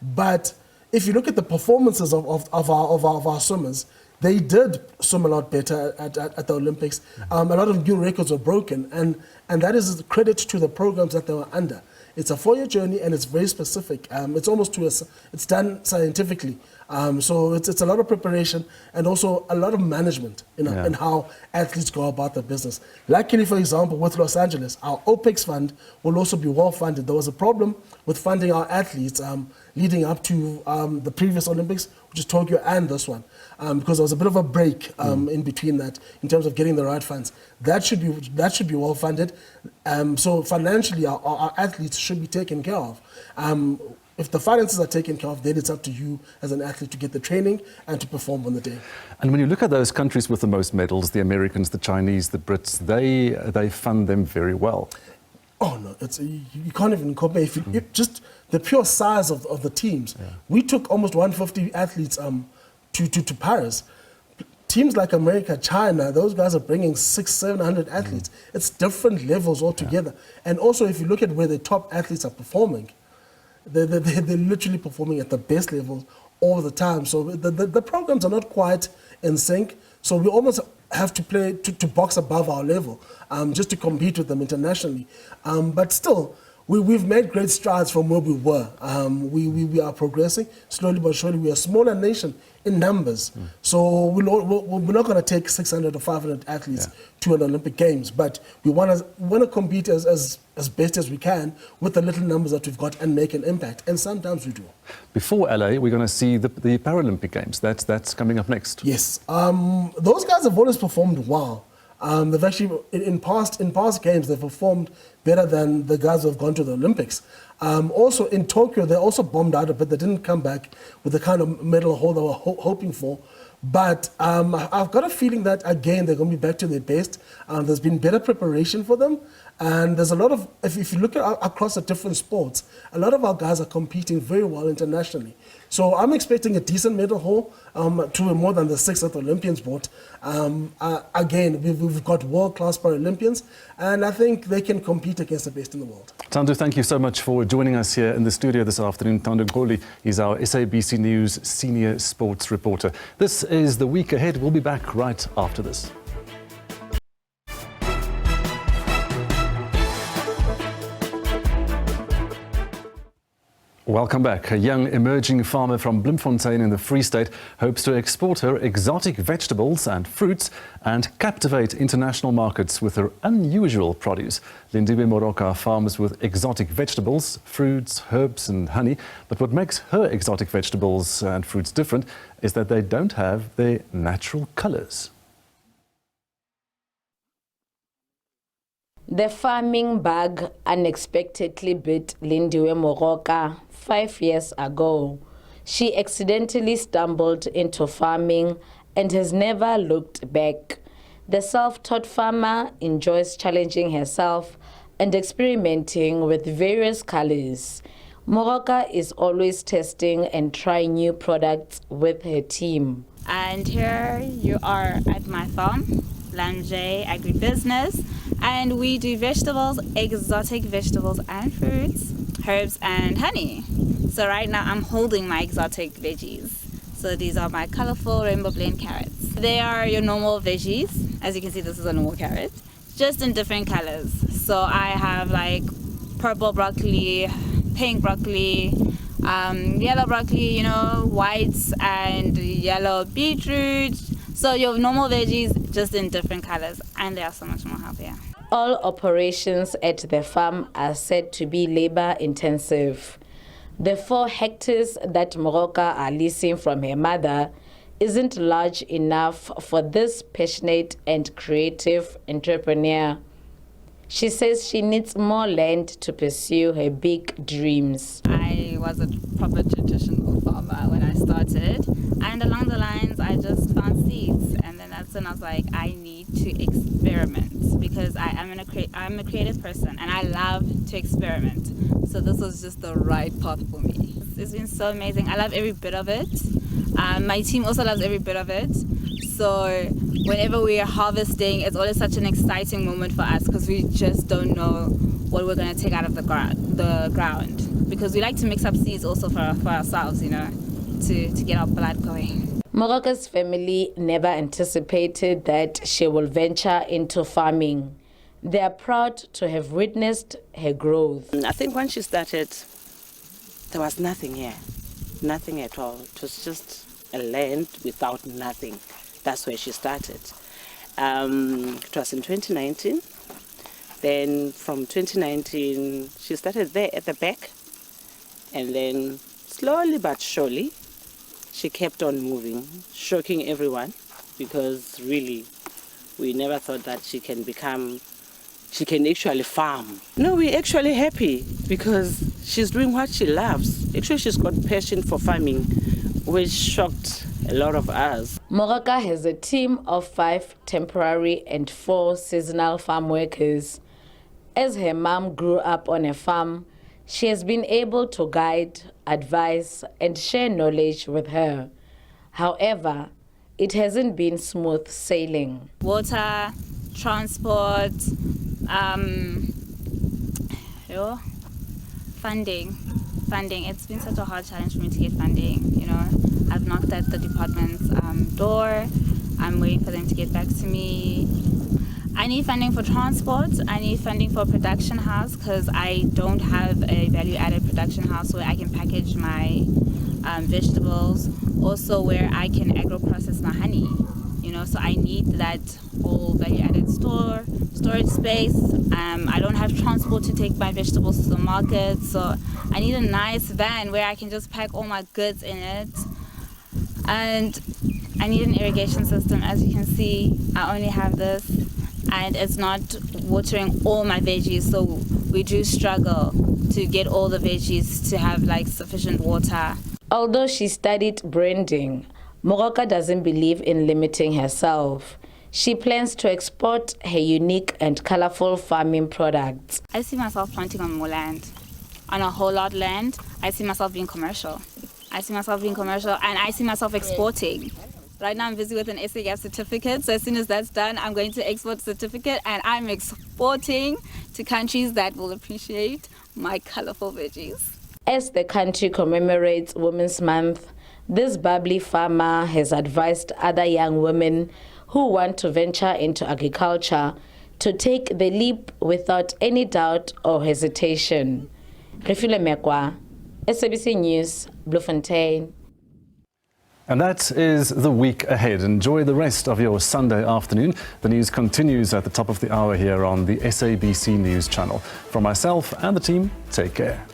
But if you look at the performances of our swimmers, they did swim a lot better at the Olympics. A lot of new records were broken. And that is a credit to the programs that they were under. It's a 4-year journey and it's very specific. It's almost it's done scientifically. So it's a lot of preparation and also a lot of management in how athletes go about their business. Luckily, for example, with Los Angeles, our OPEX fund will also be well funded. There was a problem with funding our athletes leading up to the previous Olympics, which is Tokyo, and this one, because there was a bit of a break in between that in terms of getting the right funds. That should be well funded. So financially, our athletes should be taken care of. If the finances are taken care of, then it's up to you as an athlete to get the training and to perform on the day. And when you look at those countries with the most medals, the Americans, the Chinese, the Brits, they fund them very well. Oh no, you can't even compare. If you just the pure size of the teams. Yeah. We took almost 150 athletes to Paris. Teams like America, China, those guys are bringing 600-700 athletes. It's different levels altogether. Yeah. And also, if you look at where the top athletes are performing, they're literally performing at the best levels all the time. So the programs are not quite in sync. So we almost have to play to box above our level just to compete with them internationally. But still, we've made great strides from where we were. We are progressing slowly but surely. We are a smaller nation in numbers, so we're not going to take 600 or 500 athletes to an Olympic Games, but we want to compete as best as we can with the little numbers that we've got and make an impact, and sometimes we do. Before LA, we're going to see the Paralympic Games. That's coming up next. Yes, those guys have always performed well. They've actually, in past games, they've performed better than the guys who have gone to the Olympics. Also in Tokyo, they also bombed out a bit. They didn't come back with the kind of medal haul they were hoping for. But I've got a feeling that, again, they're going to be back to their best. There's been better preparation for them. And there's a lot of, if you look at across the different sports, a lot of our guys are competing very well internationally. So I'm expecting a decent medal haul to more than the 6 that Olympians brought. Again, we've got world-class Paralympians, and I think they can compete against the best in the world. Tandu, thank you so much for joining us here in the studio this afternoon. Tandu Nkoli is our SABC News senior sports reporter. This is The Week Ahead. We'll be back right after this. Welcome back. A young emerging farmer from Bloemfontein in the Free State hopes to export her exotic vegetables and fruits and captivate international markets with her unusual produce. Lindiwe Moroka farms with exotic vegetables, fruits, herbs and honey. But what makes her exotic vegetables and fruits different is that they don't have their natural colours. The farming bug unexpectedly bit Lindiwe Moroka 5 years ago. She accidentally stumbled into farming and has never looked back. The self-taught farmer enjoys challenging herself and experimenting with various colors. Moroka is always testing and trying new products with her team. And here you are at my farm, Lamjay Agribusiness, and we do vegetables, exotic vegetables and fruits, herbs and honey. So right now I'm holding my exotic veggies. So these are my colorful rainbow blend carrots. They are your normal veggies. As you can see, this is a normal carrot, just in different colors. So I have like purple broccoli, pink broccoli, yellow broccoli, white and yellow beetroot. So your normal veggies, just in different colors, and they are so much more healthier. All operations at the farm are said to be labor intensive. The 4 hectares that Moroka are leasing from her mother isn't large enough for this passionate and creative entrepreneur. She says she needs more land to pursue her big dreams. I was a proper traditional farmer when I started, and along the lines I just found seeds, and then that's when I was like, I need to experiment, because I'm a creative person and I love to experiment. So this was just the right path for me. It's been so amazing. I love every bit of it. My team also loves every bit of it. So whenever we are harvesting, it's always such an exciting moment for us, because we just don't know what we're going to take out of the ground. Because we like to mix up seeds also for ourselves, to get our blood going. Moroka's family never anticipated that she will venture into farming. They are proud to have witnessed her growth. I think when she started, there was nothing here, nothing at all. It was just a land without nothing. That's where she started. It was in 2019. Then from 2019, she started there at the back. And then slowly but surely, she kept on moving, shocking everyone, because really, we never thought that she can actually farm. No, we're actually happy because she's doing what she loves. Actually, she's got passion for farming, which shocked a lot of us. Moroka has a team of 5 temporary and 4 seasonal farm workers. As her mom grew up on a farm, she has been able to guide, advise, and share knowledge with her. However, it hasn't been smooth sailing. Water, transport, funding. It's been such a hard challenge for me to get funding. I've knocked at the department's door. I'm waiting for them to get back to me. I need funding for transport. I need funding for a production house because I don't have a value-added production house where I can package my vegetables. Also, where I can agro-process my honey. You know, so I need that whole value-added storage space. I don't have transport to take my vegetables to the market, so I need a nice van where I can just pack all my goods in it. And I need an irrigation system. As you can see, I only have this, and it's not watering all my veggies, so we do struggle to get all the veggies to have like sufficient water. Although she studied branding, Moroka doesn't believe in limiting herself. She plans to export her unique and colorful farming products. I see myself planting on more land, on a whole lot of land. I see myself being commercial. And I see myself exporting. Right now I'm busy with an SABC certificate, so as soon as that's done, I'm going to export certificate and I'm exporting to countries that will appreciate my colorful veggies. As the country commemorates Women's Month, this bubbly farmer has advised other young women who want to venture into agriculture to take the leap without any doubt or hesitation. Refile Mekwa, SABC News, Bloemfontein. And that is the week ahead. Enjoy the rest of your Sunday afternoon. The news continues at the top of the hour here on the SABC News channel. From myself and the team, take care.